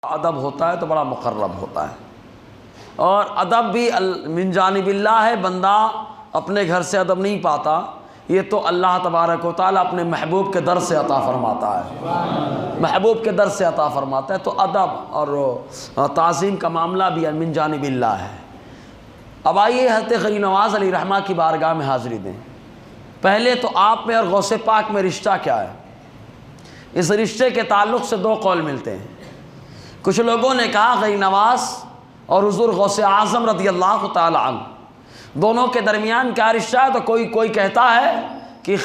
ادب ہوتا ہے تو بڑا مقرب ہوتا ہے، اور ادب بھی من جانب اللہ ہے۔ بندہ اپنے گھر سے ادب نہیں پاتا، یہ تو اللہ تبارک و تعالیٰ اپنے محبوب کے در سے عطا فرماتا ہے، محبوب کے در سے عطا فرماتا ہے۔ تو ادب اور تعظیم کا معاملہ بھی من جانب اللہ ہے۔ اب آئیے حضرت غنی نواز علیہ رحمہ کی بارگاہ میں حاضری دیں۔ پہلے تو آپ میں اور غوث پاک میں رشتہ کیا ہے؟ اس رشتے کے تعلق سے دو قول ملتے ہیں۔ کچھ لوگوں نے کہا غنی نواز اور حضور غوث اعظم رضی اللہ تعالی عنہ دونوں کے درمیان کیا رشتہ ہے؟ تو کوئی کہتا ہے کہ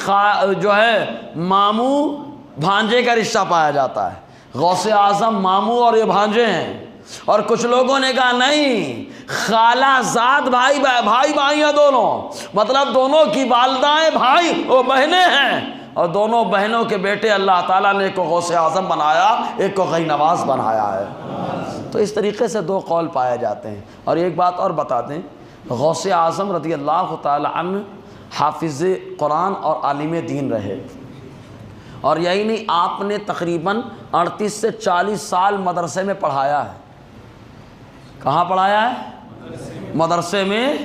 جو ہے ماموں بھانجے کا رشتہ پایا جاتا ہے، غوث اعظم ماموں اور یہ بھانجے ہیں۔ اور کچھ لوگوں نے کہا نہیں، خالہ زاد بھائی ہیں دونوں، مطلب دونوں کی والدائیں بھائی وہ بہنیں ہیں، اور دونوں بہنوں کے بیٹے اللہ تعالیٰ نے ایک کو غوث اعظم بنایا، ایک کو غنی نواز بنایا ہے۔ تو اس طریقے سے دو قول پائے جاتے ہیں۔ اور ایک بات اور بتا دیں، غوث اعظم رضی اللہ تعالی عنہ حافظ قرآن اور عالم دین رہے، اور یہی نہیں، آپ نے تقریباً 38 سے 40 سال مدرسے میں پڑھایا ہے۔ کہاں پڑھایا ہے؟ مدرسے میں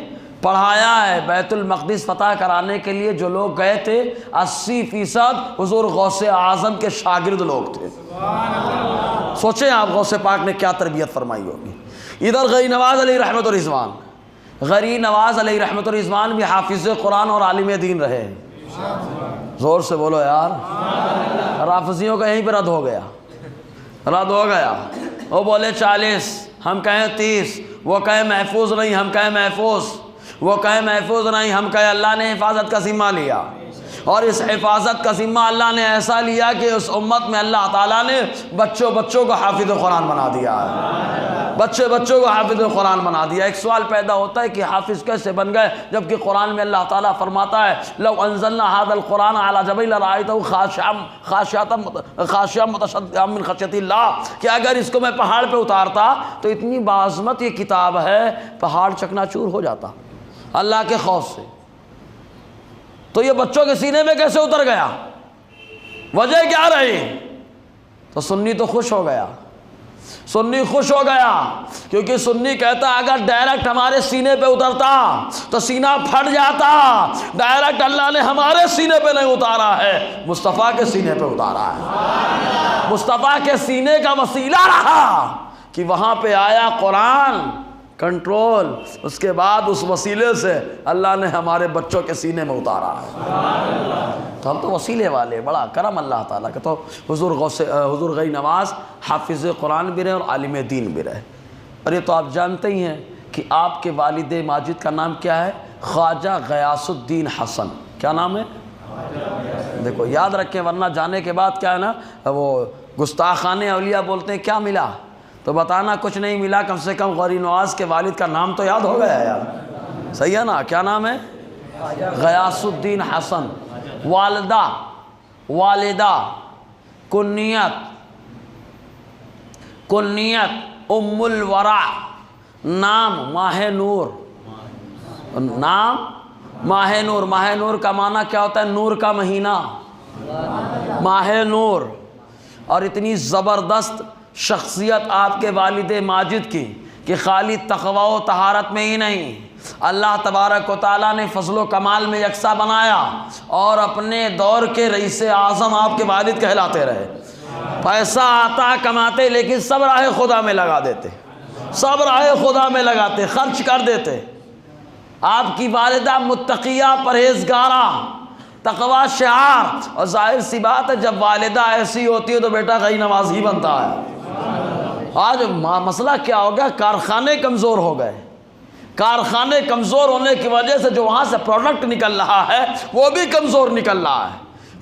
پڑھایا ہے۔ بیت المقدس فتح کرانے کے لیے جو لوگ گئے تھے 80% حضور غوث اعظم کے شاگرد لوگ تھے۔ سوچیں آپ غوث پاک نے کیا تربیت فرمائی ہوگی۔ ادھر غنی نواز علیہ رحمت الرضوان، غنی نواز علیہ رحمت الرضوان بھی حافظ قرآن اور عالم دین رہے۔ زور سے بولو یار، رافضیوں کا یہیں پہ رد ہو گیا۔ وہ بولے 40، ہم کہیں 30، وہ کہیں محفوظ نہیں، ہم کہیں محفوظ، وہ کہیں محفوظ نہیں، ہم کہیں اللہ نے حفاظت کا ذمہ لیا، اور اس حفاظت کا ذمہ اللہ نے ایسا لیا کہ اس امت میں اللہ تعالیٰ نے بچوں کو حافظ قرآن بنا دیا ہے، بچوں کو حافظ قرآن بنا دیا۔ ایک سوال پیدا ہوتا ہے کہ حافظ کیسے بن گئے، جبکہ قرآن میں اللہ تعالیٰ فرماتا ہے لو انزلنا هذا القرآن على جبل لرأيته خاشعا متصدعا من خشیۃ اللہ، کہ اگر اس کو میں پہاڑ پہ اتارتا تو اتنی باعظمت یہ کتاب ہے، پہاڑ چکنا چور ہو جاتا اللہ کے خوف سے۔ تو یہ بچوں کے سینے میں کیسے اتر گیا؟ وجہ کیا رہی؟ تو سنی تو خوش ہو گیا، کیونکہ سنی کہتا اگر ڈائریکٹ ہمارے سینے پہ اترتا تو سینہ پھٹ جاتا، ڈائریکٹ اللہ نے ہمارے سینے پہ نہیں اتارا ہے، مصطفیٰ کے سینے پہ اتارا ہے۔ مصطفیٰ کے سینے کا وسیلہ رہا کہ وہاں پہ آیا قرآن، کنٹرول، اس کے بعد اس وسیلے سے اللہ نے ہمارے بچوں کے سینے میں اتارا ہے۔ تو ہم تو وسیلے والے، بڑا کرم اللہ تعالیٰ کا۔ تو حضور غنی نواز حافظ قرآن بھی رہے اور عالم دین بھی رہے۔ اور یہ تو آپ جانتے ہی ہیں کہ آپ کے والد ماجد کا نام کیا ہے؟ خواجہ غیاث الدین حسن۔ کیا نام ہے؟ دیکھو یاد رکھیں، ورنہ جانے کے بعد کیا ہے نا، وہ گستاخان اولیاء بولتے ہیں کیا ملا، تو بتانا کچھ نہیں ملا، کم سے کم غنی نواز کے والد کا نام تو یاد ہو گیا ہے یار، صحیح ہے نا؟ کیا نام ہے؟ غیاث الدین حسن۔ والدہ کنیت ام الورع، نام ماہ نور، ماہ نور کا معنی کیا ہوتا ہے؟ نور کا مہینہ، ماہ نور۔ اور اتنی زبردست شخصیت آپ کے والد ماجد کی کہ خالی تقوی و طہارت میں ہی نہیں، اللہ تبارک و تعالیٰ نے فضل و کمال میں یکساں بنایا، اور اپنے دور کے رئیس اعظم آپ کے والد کہلاتے رہے۔ پیسہ آتا کماتے لیکن سب راہ خدا میں لگا دیتے، سب راہ خدا میں لگاتے، خرچ کر دیتے۔ آپ کی والدہ متقیہ، پرہیزگارہ، تقوی شعار، اور ظاہر سی بات ہے جب والدہ ایسی ہوتی ہے تو بیٹا غنی نواز ہی بنتا ہے۔ آج مسئلہ کیا ہو گیا؟ کارخانے کمزور ہو گئے، کارخانے کمزور ہونے کی وجہ سے جو وہاں سے پروڈکٹ نکل رہا ہے وہ بھی کمزور نکل رہا ہے۔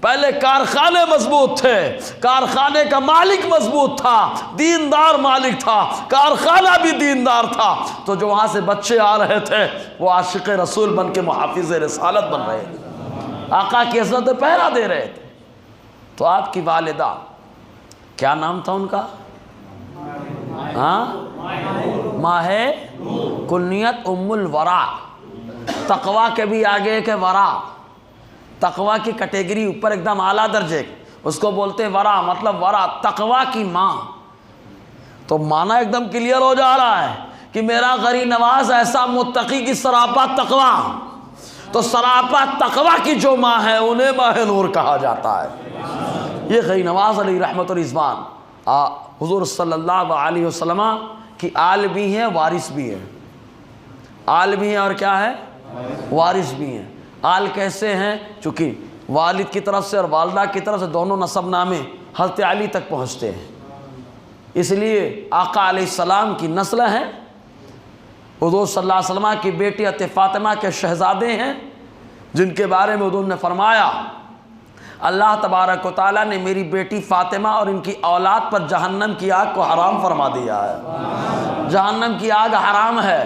پہلے کارخانے مضبوط تھے، کارخانے کا مالک مضبوط تھا، دیندار مالک تھا، کارخانہ بھی دیندار تھا، تو جو وہاں سے بچے آ رہے تھے وہ عاشق رسول بن کے محافظ رسالت بن رہے تھے، آقا کی عزت پہرا دے رہے تھے۔ تو آپ کی والدہ کیا نام تھا ان کا؟ ماہ کنیت ام الورع، تقوی کے بھی آگے کہ ورع، تقوی کی کیٹیگری اوپر ایک دم اعلیٰ درجے، اس کو بولتے ورع، مطلب ورع، تقوی کی ماں۔ تو معنی ایک دم کلیئر ہو جا رہا ہے کہ میرا غریب نواز ایسا متقی کی سراپا تقویٰ، تو سراپا تقویٰ کی جو ماں ہے انہیں ماہ نور کہا جاتا ہے۔ یہ غریب نواز علیہ رحمت و رضوان حضور صلی اللہ علیہ وسلم کی آل بھی ہیں، وارث بھی ہیں۔ آل بھی ہیں اور کیا ہے؟ وارث بھی ہیں۔ آل کیسے ہیں؟ چونکہ والد کی طرف سے اور والدہ کی طرف سے دونوں نسب نامے حضرت علی تک پہنچتے ہیں، اس لیے آقا علیہ السلام کی نسل ہیں، حضور صلی اللہ علیہ وسلم کی بیٹی حضرت فاطمہ کے شہزادے ہیں، جن کے بارے میں حضور نے فرمایا اللہ تبارک و تعالیٰ نے میری بیٹی فاطمہ اور ان کی اولاد پر جہنم کی آگ کو حرام فرما دیا ہے۔ جہنم کی آگ حرام ہے،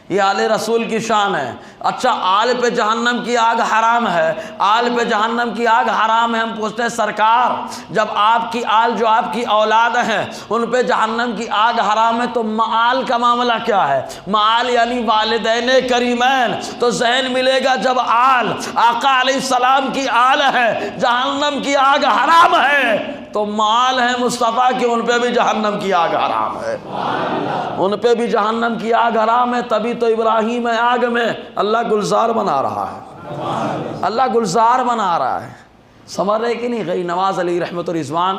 یہ آل رسول کی شان ہے۔ اچھا، آل پہ جہنم کی آگ حرام ہے، آل پہ جہنم کی آگ حرام ہے۔ ہم پوچھتے ہیں سرکار، جب آپ کی آل جو آپ کی اولاد ہیں ان پہ جہنم کی آگ حرام ہے تو معال کا معاملہ کیا ہے؟ معال یعنی والدین کریمین۔ تو ذہن ملے گا جب آل آقا علیہ السلام کی آل ہے، جہنم کی آگ حرام ہے، تو معال ہے مصطفیٰ کہ ان پہ بھی جہنم کی آگ حرام ہے، ان پہ بھی جہنم کی آگ حرام ہے۔ تبھی تو ابراہیم آگ میں اللہ گلزار بنا رہا ہے، اللہ گلزار بنا رہا ہے۔ سمجھ رہے کہ نہیں؟ غیر نواز علی رحمت و رضوان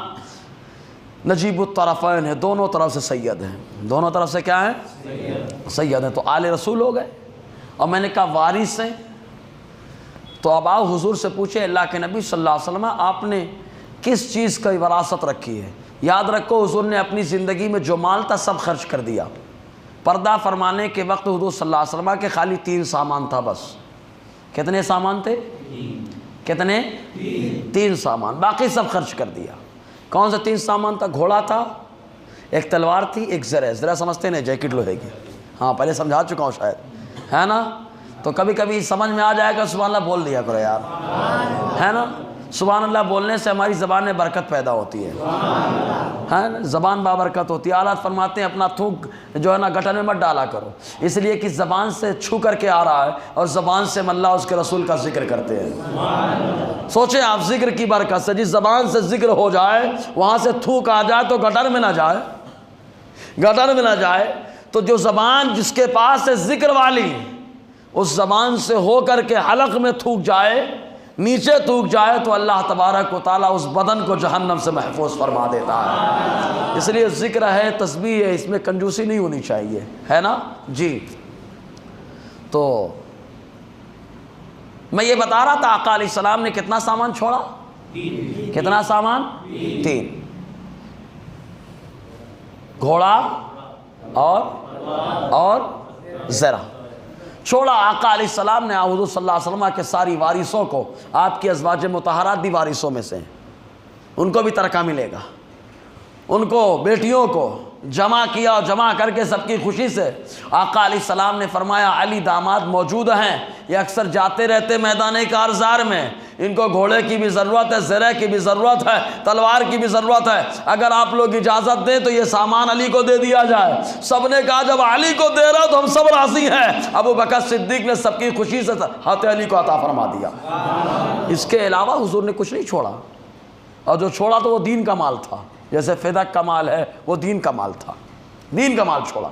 نجیب الطرفین ہے، دونوں طرف سے سید ہیں، دونوں طرف سے کیا ہیں؟ سید ہیں۔ تو آل رسول ہو گئے، اور میں نے کہا وارث ہیں، تو اب آؤ حضور سے پوچھے اللہ کے نبی صلی اللہ علیہ وسلم آپ نے کس چیز کا وراثت رکھی ہے؟ یاد رکھو حضور نے اپنی زندگی میں جو مال تھا سب خرچ کر دیا۔ پردہ فرمانے کے وقت حضور صلی اللہ علیہ وسلم کے خالی 3 سامان تھا بس۔ کتنے سامان تھے؟ کتنے؟ 3 سامان، باقی سب خرچ کر دیا۔ کون سے 3 سامان تھا؟ گھوڑا تھا، ایک تلوار تھی، ایک زرہ۔ زرہ سمجھتے نہیں؟ جیکٹ لوہے کی، ہاں پہلے سمجھا چکا ہوں شاید، ہے نا؟ تو کبھی کبھی سمجھ میں آ جائے گا سبحان اللہ بول دیا کرو یار، ہے نا؟ سبحان اللہ بولنے سے ہماری زبان میں برکت پیدا ہوتی ہے نا؟ زبان بابرکت ہوتی ہے۔ اعلیٰ فرماتے ہیں اپنا تھوک جو ہے نا گٹر میں مت ڈالا کرو، اس لیے کہ زبان سے چھو کر کے آ رہا ہے، اور زبان سے اللہ اس کے رسول کا ذکر کرتے ہیں۔ سوچیں آپ، ذکر کی برکت سے جس زبان سے ذکر ہو جائے وہاں سے تھوک آ جائے تو گٹر میں نہ جائے، گٹر میں نہ جائے۔ تو جو زبان جس کے پاس ہے ذکر والی، اس زبان سے ہو کر کے حلق میں تھوک جائے، نیچے تھوک جائے، تو اللہ تبارک و تعالیٰ اس بدن کو جہنم سے محفوظ فرما دیتا ہے۔ اس لیے ذکر ہے، تسبیح ہے، اس میں کنجوسی نہیں ہونی چاہیے، ہے نا جی۔ تو میں یہ بتا رہا تھا آقا علیہ السلام نے کتنا سامان چھوڑا؟ کتنا سامان؟ 3، گھوڑا اور زرہ چھوڑا۔ آقا علیہ السلام نے حضور صلی اللہ علیہ وسلم کے ساری وارثوں کو، آپ کی ازواج مطہرات بھی وارثوں میں سے ہیں، ان کو بھی ترکہ ملے گا، ان کو بیٹیوں کو جمع کیا، اور جمع کر کے سب کی خوشی سے آقا علیہ السلام نے فرمایا علی داماد موجود ہیں، یہ اکثر جاتے رہتے میدان کارزار میں، ان کو گھوڑے کی بھی ضرورت ہے، زرہ کی بھی ضرورت ہے، تلوار کی بھی ضرورت ہے، اگر آپ لوگ اجازت دیں تو یہ سامان علی کو دے دیا جائے۔ سب نے کہا جب علی کو دے رہا تو ہم سب راضی ہیں۔ ابو بکر صدیق نے سب کی خوشی سے حضرت علی کو عطا فرما دیا۔ اس کے علاوہ حضور نے کچھ نہیں چھوڑا، اور جو چھوڑا تو وہ دین کا مال تھا، جیسے فدق کا مال ہے وہ دین کا مال تھا، دین کا مال چھوڑا۔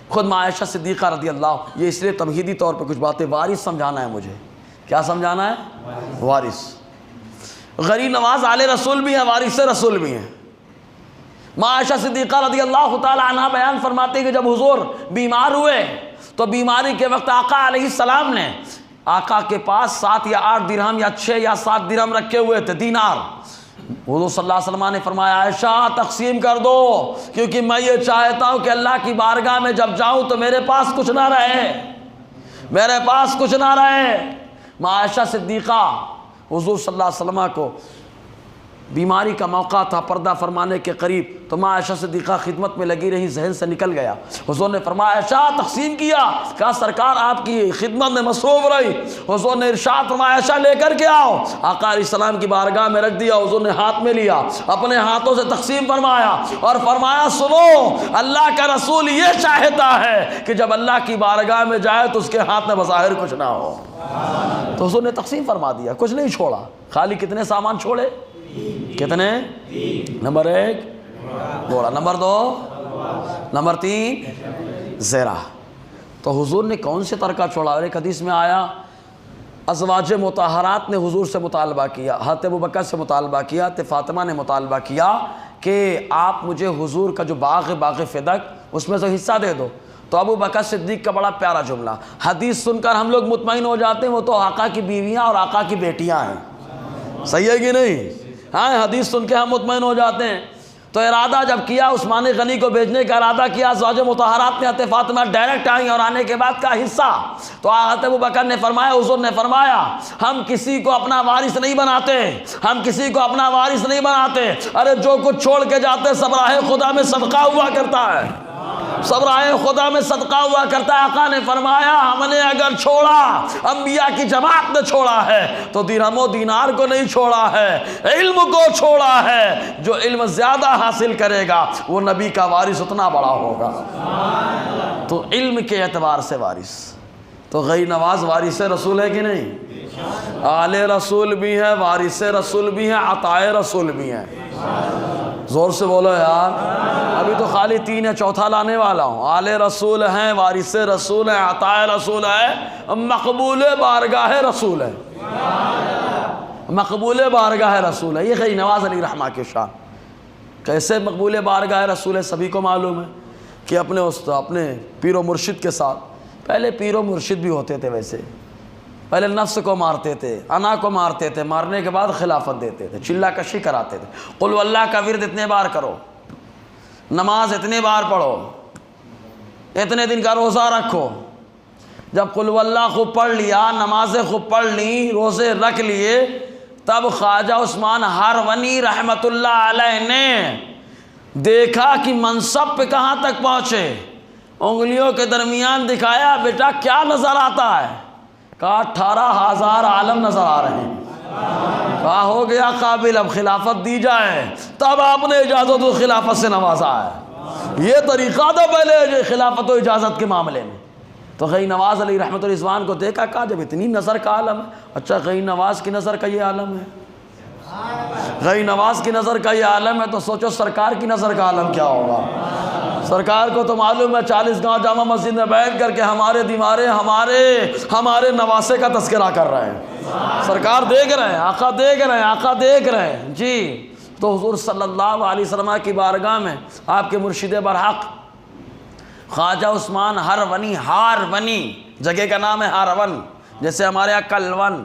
خود ماں عائشہ صدیقہ رضی اللہ، یہ اس لیے تمہیدی طور پہ کچھ باتیں وارث سمجھانا ہے مجھے، کیا سمجھانا ہے؟ وارث۔ غریب نواز آل رسول بھی ہیں، وارث رسول بھی ہیں۔ ماں عائشہ صدیقہ رضی اللہ تعالی عنہ بیان فرماتے ہیں کہ جب حضور بیمار ہوئے تو بیماری کے وقت آقا علیہ السلام نے آقا کے پاس 7 یا 8 درہم یا 6 یا 7 درہم رکھے ہوئے تھے، دینار۔ حضور صلی اللہ علیہ وسلم نے فرمایا عائشہ تقسیم کر دو، کیونکہ میں یہ چاہتا ہوں کہ اللہ کی بارگاہ میں جب جاؤں تو میرے پاس کچھ نہ رہے، میرے پاس کچھ نہ رہے۔ ماں عائشہ صدیقہ حضور صلی اللہ علیہ وسلم کو بیماری کا موقع تھا، پردہ فرمانے کے قریب، تو ماں عائشہ صدیقہ خدمت میں لگی رہی، ذہن سے نکل گیا۔ حضور نے فرمایا عائشہ تقسیم کیا، کہا سرکار آپ کی خدمت میں مصروف رہی۔ حضور نے ارشاد فرمایا عائشہ لے کر کے آؤ، آقا علیہ السلام کی بارگاہ میں رکھ دیا۔ حضور نے ہاتھ میں لیا، اپنے ہاتھوں سے تقسیم فرمایا اور فرمایا سنو، اللہ کا رسول یہ چاہتا ہے کہ جب اللہ کی بارگاہ میں جائے تو اس کے ہاتھ میں بظاہر کچھ نہ ہو۔ تو حضور نے تقسیم فرما دیا، کچھ نہیں چھوڑا۔ خالی کتنے سامان چھوڑے؟ کتنے؟ نمبر 1 گھوڑا، نمبر 2، نمبر 3 زیرہ۔ تو حضور نے کون سے ترکہ چھوڑا؟ اور ایک حدیث میں آیا ازواج مطہرات نے حضور سے مطالبہ کیا، حضرت ابوبکر سے مطالبہ کیا، حضرت فاطمہ نے مطالبہ کیا کہ آپ مجھے حضور کا جو باغ فدق اس میں سے حصہ دے دو۔ تو ابوبکر صدیق کا بڑا پیارا جملہ، حدیث سن کر ہم لوگ مطمئن ہو جاتے ہیں وہ تو آقا کی بیویاں اور آقا کی بیٹیاں ہیں، صحیح ہے کہ نہیں؟ ہاں، حدیث سن کے ہم مطمئن ہو جاتے ہیں۔ تو ارادہ جب کیا عثمان غنی کو بھیجنے کا ارادہ کیا، ازواج مطہرات نے حضرت فاطمہ ڈائریکٹ آئیں اور آنے کے بعد کا حصہ تو حضرت ابوبکر نے فرمایا، حضور نے فرمایا ہم کسی کو اپنا وارث نہیں بناتے، ہم کسی کو اپنا وارث نہیں بناتے، ارے جو کچھ چھوڑ کے جاتے سب راہ خدا میں صدقہ ہوا کرتا ہے، سب راہ خدا میں صدقہ ہوا کرتا ہے۔ آقا نے فرمایا ہم نے اگر چھوڑا، انبیاء کی جماعت نے چھوڑا ہے تو درہم و دینار کو نہیں چھوڑا ہے، علم کو چھوڑا ہے۔ جو علم زیادہ حاصل کرے گا وہ نبی کا وارث اتنا بڑا ہوگا۔ تو علم کے اعتبار سے وارث، تو غیر نواز وارث رسول ہے کہ نہیں؟ آل رسول بھی ہے، وارث رسول بھی ہے، عطائے رسول بھی ہیں۔ زور سے بولو یار، ابھی تو خالی 3 ہے، چوتھا لانے والا ہوں۔ آل رسول ہیں، وارث رسول ہیں، عطائے رسول ہے، مقبول بارگاہ رسول ہے، مقبول بارگاہ رسول ہے۔ یہ غیر نواز علی رحمہ کے شان۔ کیسے مقبول بارگاہ رسول ہے؟ سبھی کو معلوم ہے کہ اپنے پیر و مرشد کے ساتھ، پہلے پیر و مرشد بھی ہوتے تھے، ویسے پہلے نفس کو مارتے تھے، انا کو مارتے تھے، مارنے کے بعد خلافت دیتے تھے، چلہ کشی کراتے تھے، قل واللہ کا ورد اتنے بار کرو، نماز اتنے بار پڑھو، اتنے دن کا روزہ رکھو۔ جب قل واللہ خوب پڑھ لیا، نمازیں خوب پڑھ لیں، روزے رکھ لیے، تب خواجہ عثمان ہارونی رحمت اللہ علیہ نے دیکھا کہ منصب پہ کہاں تک پہنچے، انگلیوں کے درمیان دکھایا، بیٹا کیا نظر آتا ہے؟ کہا 18,000 عالم نظر آ رہے ہیں۔ کہا ہو گیا قابل، اب خلافت دی جائے۔ تب آپ نے اجازت و خلافت سے نوازا ہے۔ یہ طریقہ تھا پہلے خلافت و اجازت کے معاملے میں۔ تو غیر نواز علی رحمت الرضوان کو دیکھا، کہا جب اتنی نظر کا عالم ہے، اچھا غیر نواز کی نظر کا یہ عالم ہے، غیر نواز کی نظر کا یہ عالم ہے، تو سوچو سرکار کی نظر کا عالم کیا ہوگا۔ سرکار کو تو معلوم ہے 40 گاؤں جامع مسجد میں بیٹھ کر کے ہمارے دیوارے ہمارے نواسے کا تذکرہ کر رہے ہیں، سرکار دیکھ رہے ہیں، آقا دیکھ رہے ہیں، آقا دیکھ رہے ہیں جی۔ تو حضور صلی اللہ علیہ وسلم کی بارگاہ میں آپ کے مرشد برحق خواجہ عثمان ہارونی، جگہ کا نام ہے ہارون، جیسے ہمارے یہاں کلون،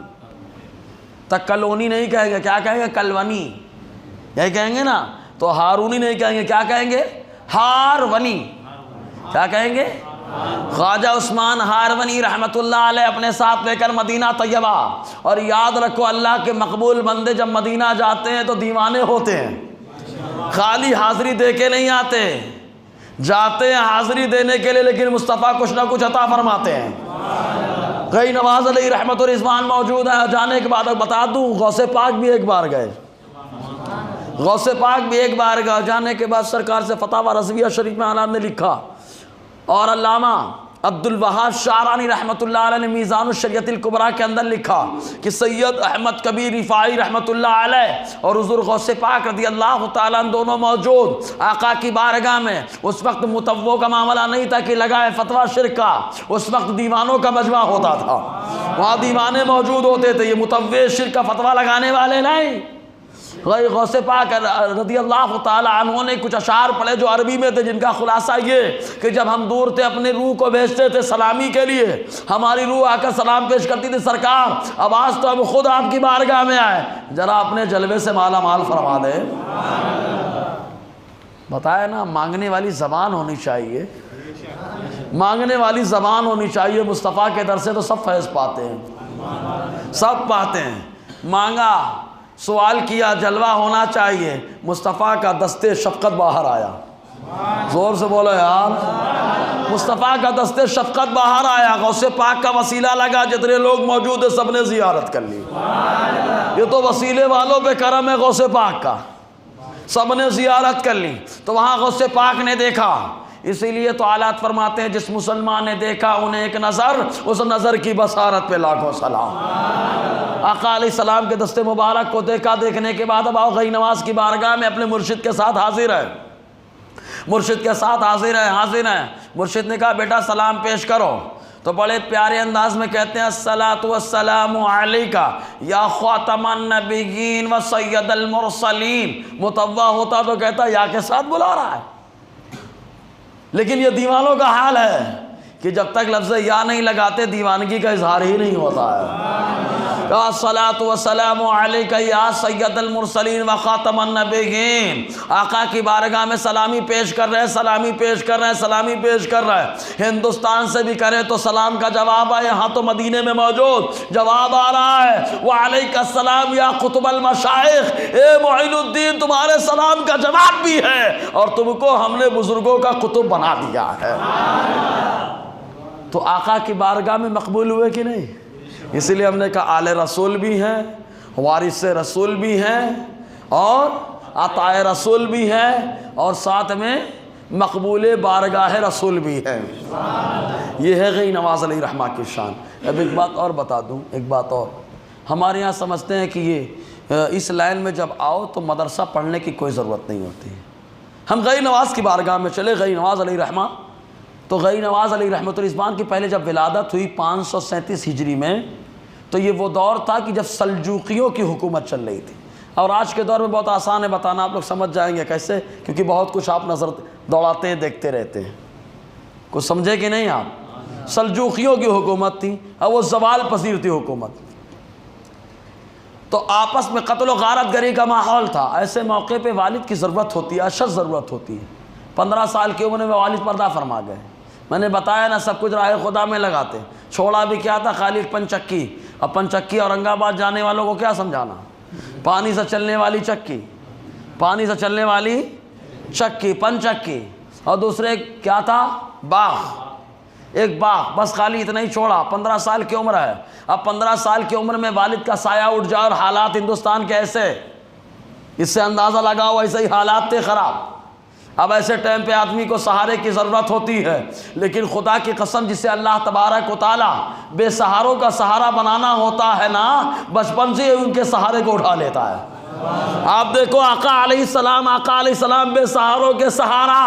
تک کلونی نہیں کہیں گے، کیا کہیں گے؟ کلونی، یہی کہیں گے نا۔ تو ہارونی نہیں کہیں گے، کیا کہیں گے؟ ہارونی، کیا کہیں گے؟ خواجہ عثمان ہارونی رحمت اللہ علیہ اپنے ساتھ لے کر مدینہ طیبہ، اور یاد رکھو اللہ کے مقبول بندے جب مدینہ جاتے ہیں تو دیوانے ہوتے ہیں، خالی حاضری دے کے نہیں آتے، جاتے ہیں حاضری دینے کے لیے، لیکن مصطفیٰ کچھ نہ کچھ عطا فرماتے ہیں۔ غیر نواز علیہ رحمت الرضوان موجود ہے۔ جانے کے بعد بتا دوں، غوث پاک بھی ایک بار گئے، غوث پاک بھی ایک بار گئے۔ جانے کے بعد سرکار سے فتاوی رضویہ شریف میں علامہ نے لکھا، اور علامہ عبدالوہاب شعرانی رحمت اللہ علیہ نے میزان الشریعت الکبریٰ کے اندر لکھا کہ سید احمد کبیر رفاعی رحمت اللہ علیہ اور حضور غوث پاک رضی اللہ تعالیٰ عنہ دونوں موجود آقا کی بارگاہ میں۔ اس وقت متوع کا معاملہ نہیں تھا کہ لگائے فتویٰ شرک کا، اس وقت دیوانوں کا مجمع ہوتا تھا، وہاں دیوانے موجود ہوتے تھے، یہ متوع شرک کا فتویٰ لگانے والے نہیں۔ غوث پاک رضی اللہ تعالی عنہ نے کچھ اشعار پڑھے جو عربی میں تھے، جن کا خلاصہ یہ کہ جب ہم دور تھے اپنے روح کو بھیجتے تھے سلامی کے لیے، ہماری روح آ کر سلام پیش کرتی تھی، سرکار اب آج تو ہم خود آپ کی بارگاہ میں آئے، ذرا اپنے جلوے سے مالا مال فرما دے۔ بتایا نا، مانگنے والی زبان ہونی چاہیے، مانگنے والی زبان ہونی چاہیے۔ مصطفیٰ کے در سے تو سب فیض پاتے ہیں، سب پاتے ہیں۔ مانگا، سوال کیا، جلوہ ہونا چاہیے، مصطفیٰ کا دستے شفقت باہر آیا۔ زور سے بولو یار، مصطفیٰ کا دستے شفقت باہر آیا، غوث پاک کا وسیلہ لگا، جتنے لوگ موجود ہیں سب نے زیارت کر لی۔ یہ تو وسیلے والوں پہ کرم ہے غوث پاک کا، سب نے زیارت کر لی۔ تو وہاں غوث پاک نے دیکھا، اسی لیے تو آلات فرماتے ہیں جس مسلمان نے دیکھا انہیں ایک نظر، اس نظر کی بصارت پہ لاکھوں سلام۔ آقا علیہ السلام کے دستے مبارک کو دیکھا، دیکھنے کے بعد اب آؤ غیر نواز کی بارگاہ میں اپنے مرشد کے ساتھ حاضر ہے۔ مرشد کے ساتھ حاضر ہیں. مرشد نے کہا بیٹا سلام پیش کرو. تو بڑے پیارے انداز میں کہتے ہیں الصلاۃ والسلام علیکا یا خاتم النبیین و سید المرسلین. متوا ہوتا تو کہتا یا کے ساتھ بلا رہا ہے. لیکن یہ دیوانوں کا حال ہے کہ جب تک لفظ یا نہیں لگاتے دیوانگی کا اظہار ہی نہیں ہوتا ہے. الصلاۃ والسلام علیک یا سید المرسلین و خاتم النبیین. آقا کی بارگاہ میں سلامی پیش کر رہے ہیں. ہندوستان سے بھی کرے تو سلام کا جواب ہے. یہاں تو مدینے میں موجود جواب آ رہا ہے وعلیک السلام یا قطب المشائخ. اے معین الدین تمہارے سلام کا جواب بھی ہے اور تم کو ہم نے بزرگوں کا قطب بنا دیا ہے. تو آقا کی بارگاہ میں مقبول ہوئے کہ نہیں؟ اسی لیے ہم نے کہا آل رسول بھی ہیں, وارث رسول بھی ہیں اور عطاء رسول بھی ہیں اور ساتھ میں مقبول بارگاہ رسول بھی ہے. یہ ہے غی نواز علیہ رحمہ کی شان. اب ایک بات اور بتا دوں, ایک بات اور. ہمارے یہاں سمجھتے ہیں کہ یہ اس لائن میں جب آؤ تو مدرسہ پڑھنے کی کوئی ضرورت نہیں ہوتی. ہم غی نواز کی بارگاہ میں چلے. غی نواز علیہ رحمہ تو غی نواز علیہ رحمۃ الرضوان کی پہلے جب ولادت ہوئی 537 ہجری میں, تو یہ وہ دور تھا کہ جب سلجوقیوں کی حکومت چل رہی تھی. اور آج کے دور میں بہت آسان ہے بتانا, آپ لوگ سمجھ جائیں گے کیسے, کیونکہ بہت کچھ آپ نظر دوڑاتے ہیں دیکھتے رہتے ہیں. کچھ سمجھے کہ نہیں آپ؟ سلجوقیوں کی حکومت تھی اور وہ زوال پذیر تھی حکومت. تو آپس میں قتل و غارت گری کا ماحول تھا. ایسے موقع پہ والد کی ضرورت ہوتی ہے, اشد ضرورت ہوتی ہے. 15 سال کی عمر میں والد پردہ فرما گئے. میں نے بتایا نا سب کچھ راہ خدا میں لگاتے. چھوڑا بھی کیا تھا؟ خالی پنچکی. اب پنچکی اورنگ آباد جانے والوں کو کیا سمجھانا؟ پانی سے چلنے والی چکی, پانی سے چلنے والی چکی پنچکی. اور دوسرے کیا تھا؟ باغ. ایک باغ, بس خالی اتنا ہی چھوڑا. 15 سال کی عمر ہے. اب 15 سال کی عمر میں والد کا سایہ اٹھ جائے اور حالات ہندوستان کے ایسے, اس سے اندازہ لگاؤ ایسے ہی حالات تھے خراب. اب ایسے ٹائم پہ آدمی کو سہارے کی ضرورت ہوتی ہے, لیکن خدا کی قسم جسے اللہ تبارک و تعالیٰ بے سہاروں کا سہارا بنانا ہوتا ہے نا, بچپن سے ان کے سہارے کو اٹھا لیتا ہے. آپ دیکھو آقا علیہ السلام بے سہاروں کے سہارا.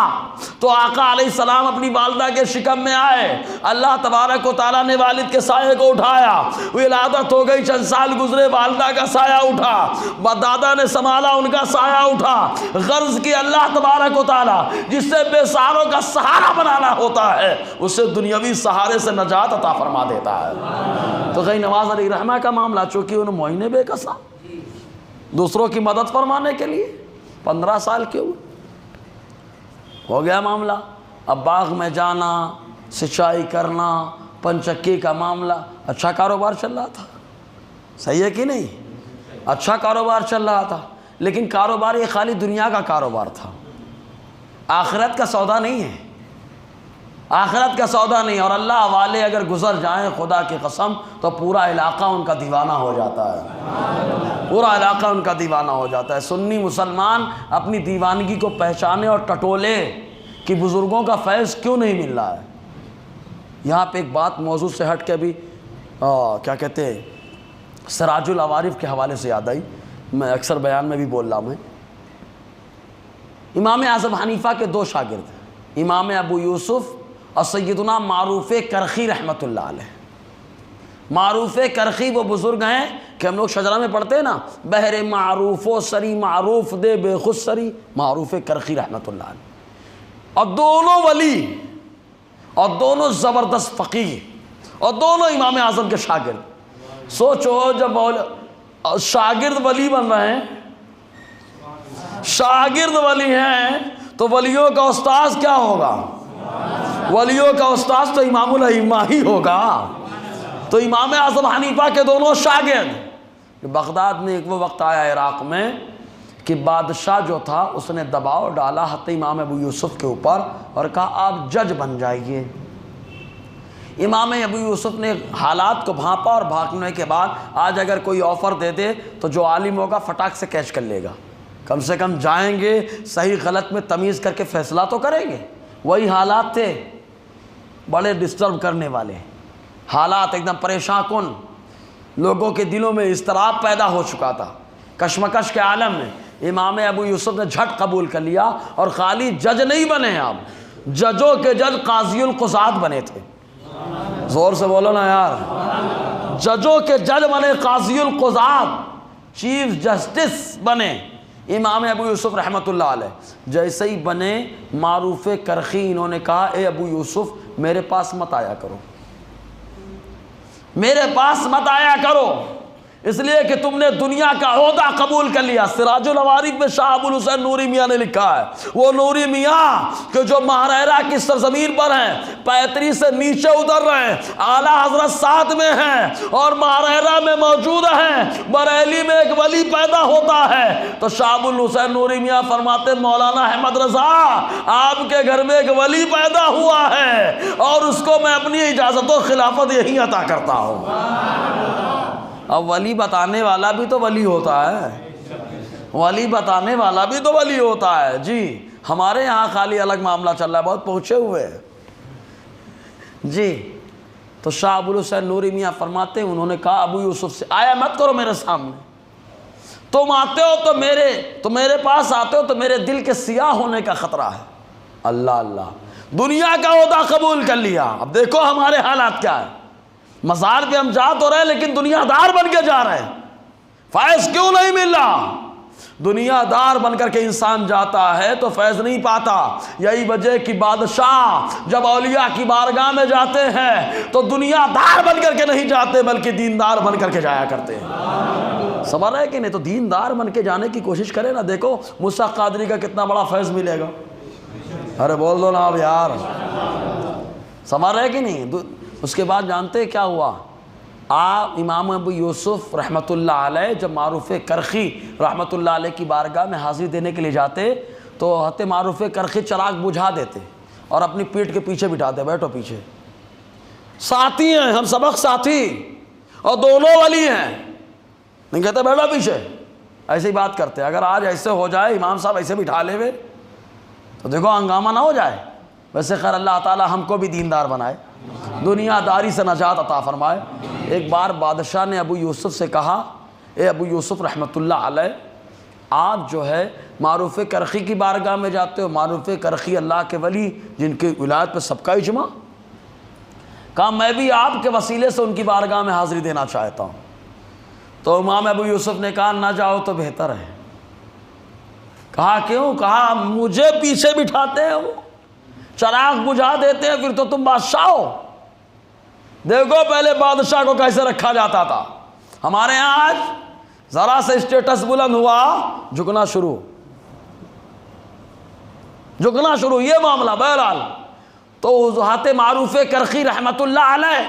تو آقا علیہ السلام اپنی والدہ کے شکم میں آئے, اللہ تبارک و تعالیٰ نے والد کے سائے کو اٹھایا. ولادت ہو گئی, چند سال گزرے, والدہ کا سایہ اٹھا, دادا نے سنبھالا, ان کا سایہ اٹھا. غرض کی اللہ تبارک و تعالیٰ جس سے بے سہاروں کا سہارا بنانا ہوتا ہے اسے دنیاوی سہارے سے نجات عطا فرما دیتا ہے. تو غی نواز علیہ رحمہ کا معاملہ, چونکہ انہوں معین بے کسا دوسروں کی مدد فرمانے کے لیے 15 سال کے ہوئے, ہو گیا معاملہ. اب باغ میں جانا, سچائی کرنا, پنچکی کا معاملہ. اچھا کاروبار چل رہا تھا, صحیح ہے کہ نہیں؟ اچھا کاروبار چل رہا تھا, لیکن کاروبار یہ خالی دنیا کا کاروبار تھا, آخرت کا سودا نہیں ہے. آخرت کا سودا نہیں. اور اللہ والے اگر گزر جائیں خدا کی قسم تو پورا علاقہ ان کا دیوانہ ہو جاتا ہے, پورا علاقہ ان کا دیوانہ ہو جاتا ہے. سنی مسلمان اپنی دیوانگی کو پہچانے اور ٹٹولے کہ بزرگوں کا فیض کیوں نہیں مل رہا ہے. یہاں پہ ایک بات موضوع سے ہٹ کے بھی کیا کہتے ہیں, سراج العوارف کے حوالے سے یاد آئی. میں اکثر بیان میں بھی بول رہا ہوں. امام اعظم حنیفہ کے 2 شاگرد ہیں, امام ابو یوسف اور سیدنا معروف کرخی رحمۃ اللہ علیہ. معروف کرخی وہ بزرگ ہیں کہ ہم لوگ شجرہ میں پڑھتے ہیں نا, بہر معروف و سری معروف دے بے خود سری, معروف کرخی رحمۃ اللہ علیہ. اور دونوں ولی اور دونوں زبردست فقیہ اور دونوں امام اعظم کے شاگرد. سوچو جب شاگرد ولی بن رہے ہیں, شاگرد ولی ہیں, تو ولیوں کا استاذ کیا ہوگا؟ ولیوں کا استاذ تو امام الائمہ ہی ہوگا. تو امام اعظم حنیفہ کے دونوں شاگرد. بغداد میں ایک وہ وقت آیا عراق میں کہ بادشاہ جو تھا اس نے دباؤ ڈالا حتی امام ابو یوسف کے اوپر اور کہا آپ جج بن جائیے. امام ابو یوسف نے حالات کو بھانپا اور بھانپنے کے بعد آج اگر کوئی آفر دے دے تو جو عالم ہوگا فٹاک سے کیچ کر لے گا, کم سے کم جائیں گے صحیح غلط میں تمیز کر کے فیصلہ تو کریں گے. وہی حالات تھے, بڑے ڈسٹرب کرنے والے حالات, ایک دم پریشان کن. لوگوں کے دلوں میں اضطراب پیدا ہو چکا تھا, کشمکش کے عالم میں. امام ابو یوسف نے جھٹ قبول کر لیا، اور خالی جج نہیں بنے آپ، ججوں کے جج قاضی القضات بنے تھے۔ زور سے بولو نا یار، ججوں کے جج بنے، قاضی القضات، چیف جسٹس بنے امام ابو یوسف رحمۃ اللہ علیہ۔ جیسے ہی بنے معروف کرخی، انہوں نے کہا اے ابو یوسف میرے پاس مت آیا کرو، میرے پاس مت آیا کرو، اس لیے کہ تم نے دنیا کا عہدہ قبول کر لیا۔ سراج العوارض میں شاہ ابو الحسین نوری میاں نے لکھا ہے، وہ نوری میاں کہ جو ماہریرا کی سرزمین پر ہیں، پیتری سے نیچے اتر رہے ہیں، اعلیٰ حضرت ساتھ میں ہیں اور ماہریرا میں موجود ہیں، بریلی میں ایک ولی پیدا ہوتا ہے تو شاہ ابو الحسین نوری میاں فرماتے مولانا احمد رضا آپ کے گھر میں ایک ولی پیدا ہوا ہے اور اس کو میں اپنی اجازت و خلافت یہی عطا کرتا ہوں۔ اب ولی بتانے والا بھی تو ولی ہوتا ہے، ولی بتانے والا بھی تو ولی ہوتا ہے جی۔ ہمارے یہاں خالی الگ معاملہ چل رہا ہے، بہت پہنچے ہوئے جی۔ تو شاہ ابو الحسین نوری میاں فرماتے ہیں، انہوں نے کہا ابو یوسف سے آیا مت کرو میرے سامنے، تم آتے ہو تو میرے پاس آتے ہو تو میرے دل کے سیاہ ہونے کا خطرہ ہے۔ اللہ اللہ، دنیا کا عہدہ قبول کر لیا، اب دیکھو ہمارے حالات کیا ہے، مزار پہ ہم جا تو رہے لیکن دنیا دار بن کے جا رہے ہیں، فیض کیوں نہیں مل رہا؟ دنیا دار بن کر کے انسان جاتا ہے تو فیض نہیں پاتا۔ یہی وجہ کہ بادشاہ جب اولیاء کی بارگاہ میں جاتے ہیں تو دنیا دار بن کر کے نہیں جاتے بلکہ دیندار بن کر کے جایا کرتے ہیں۔ سمجھ رہے کہ نہیں؟ تو دیندار بن کے جانے کی کوشش کرے نا، دیکھو موسیٰ قادری کا کتنا بڑا فیض ملے گا۔ ارے بول دو نا اب یار، سمجھ رہے کہ نہیں؟ اس کے بعد جانتے کیا ہوا؟ آپ امام ابو یوسف رحمۃ اللہ علیہ جب معروف کرخی رحمۃ اللہ علیہ کی بارگاہ میں حاضری دینے کے لیے جاتے تو حضرت معروف کرخی چراغ بجھا دیتے اور اپنی پیٹھ کے پیچھے بٹھاتے، بیٹھو پیچھے، ساتھی ہیں ہم، سبق ساتھی اور دونوں ولی ہیں، نہیں کہتے بیٹھو پیچھے، ایسے ہی بات کرتے۔ اگر آج ایسے ہو جائے امام صاحب ایسے بٹھا لے ہوئے تو دیکھو ہنگامہ نہ ہو جائے۔ ویسے خیر اللہ تعالی ہم کو بھی دیندار بنائے، دنیا داری سے نجات عطا فرمائے۔ ایک بار بادشاہ نے ابو یوسف سے کہا اے ابو یوسف رحمۃ اللہ علیہ، آپ جو ہے معروف کرخی کی بارگاہ میں جاتے ہو، معروف کرخی اللہ کے ولی جن کی ولایت پہ سب کا اجماع، کہا میں بھی آپ کے وسیلے سے ان کی بارگاہ میں حاضری دینا چاہتا ہوں۔ تو امام ابو یوسف نے کہا نہ جاؤ تو بہتر ہے۔ کہا کیوں؟ کہا مجھے پیچھے بٹھاتے ہیں، وہ چراغ بجھا دیتے ہیں، پھر تو تم بادشاہ ہو۔ دیکھو پہلے بادشاہ کو کیسے رکھا جاتا تھا، ہمارے ہاں آج ذرا سے اسٹیٹس بلند ہوا جھکنا شروع، یہ معاملہ۔ بہرحال تو حضرت معروف کرخی رحمۃ اللہ علیہ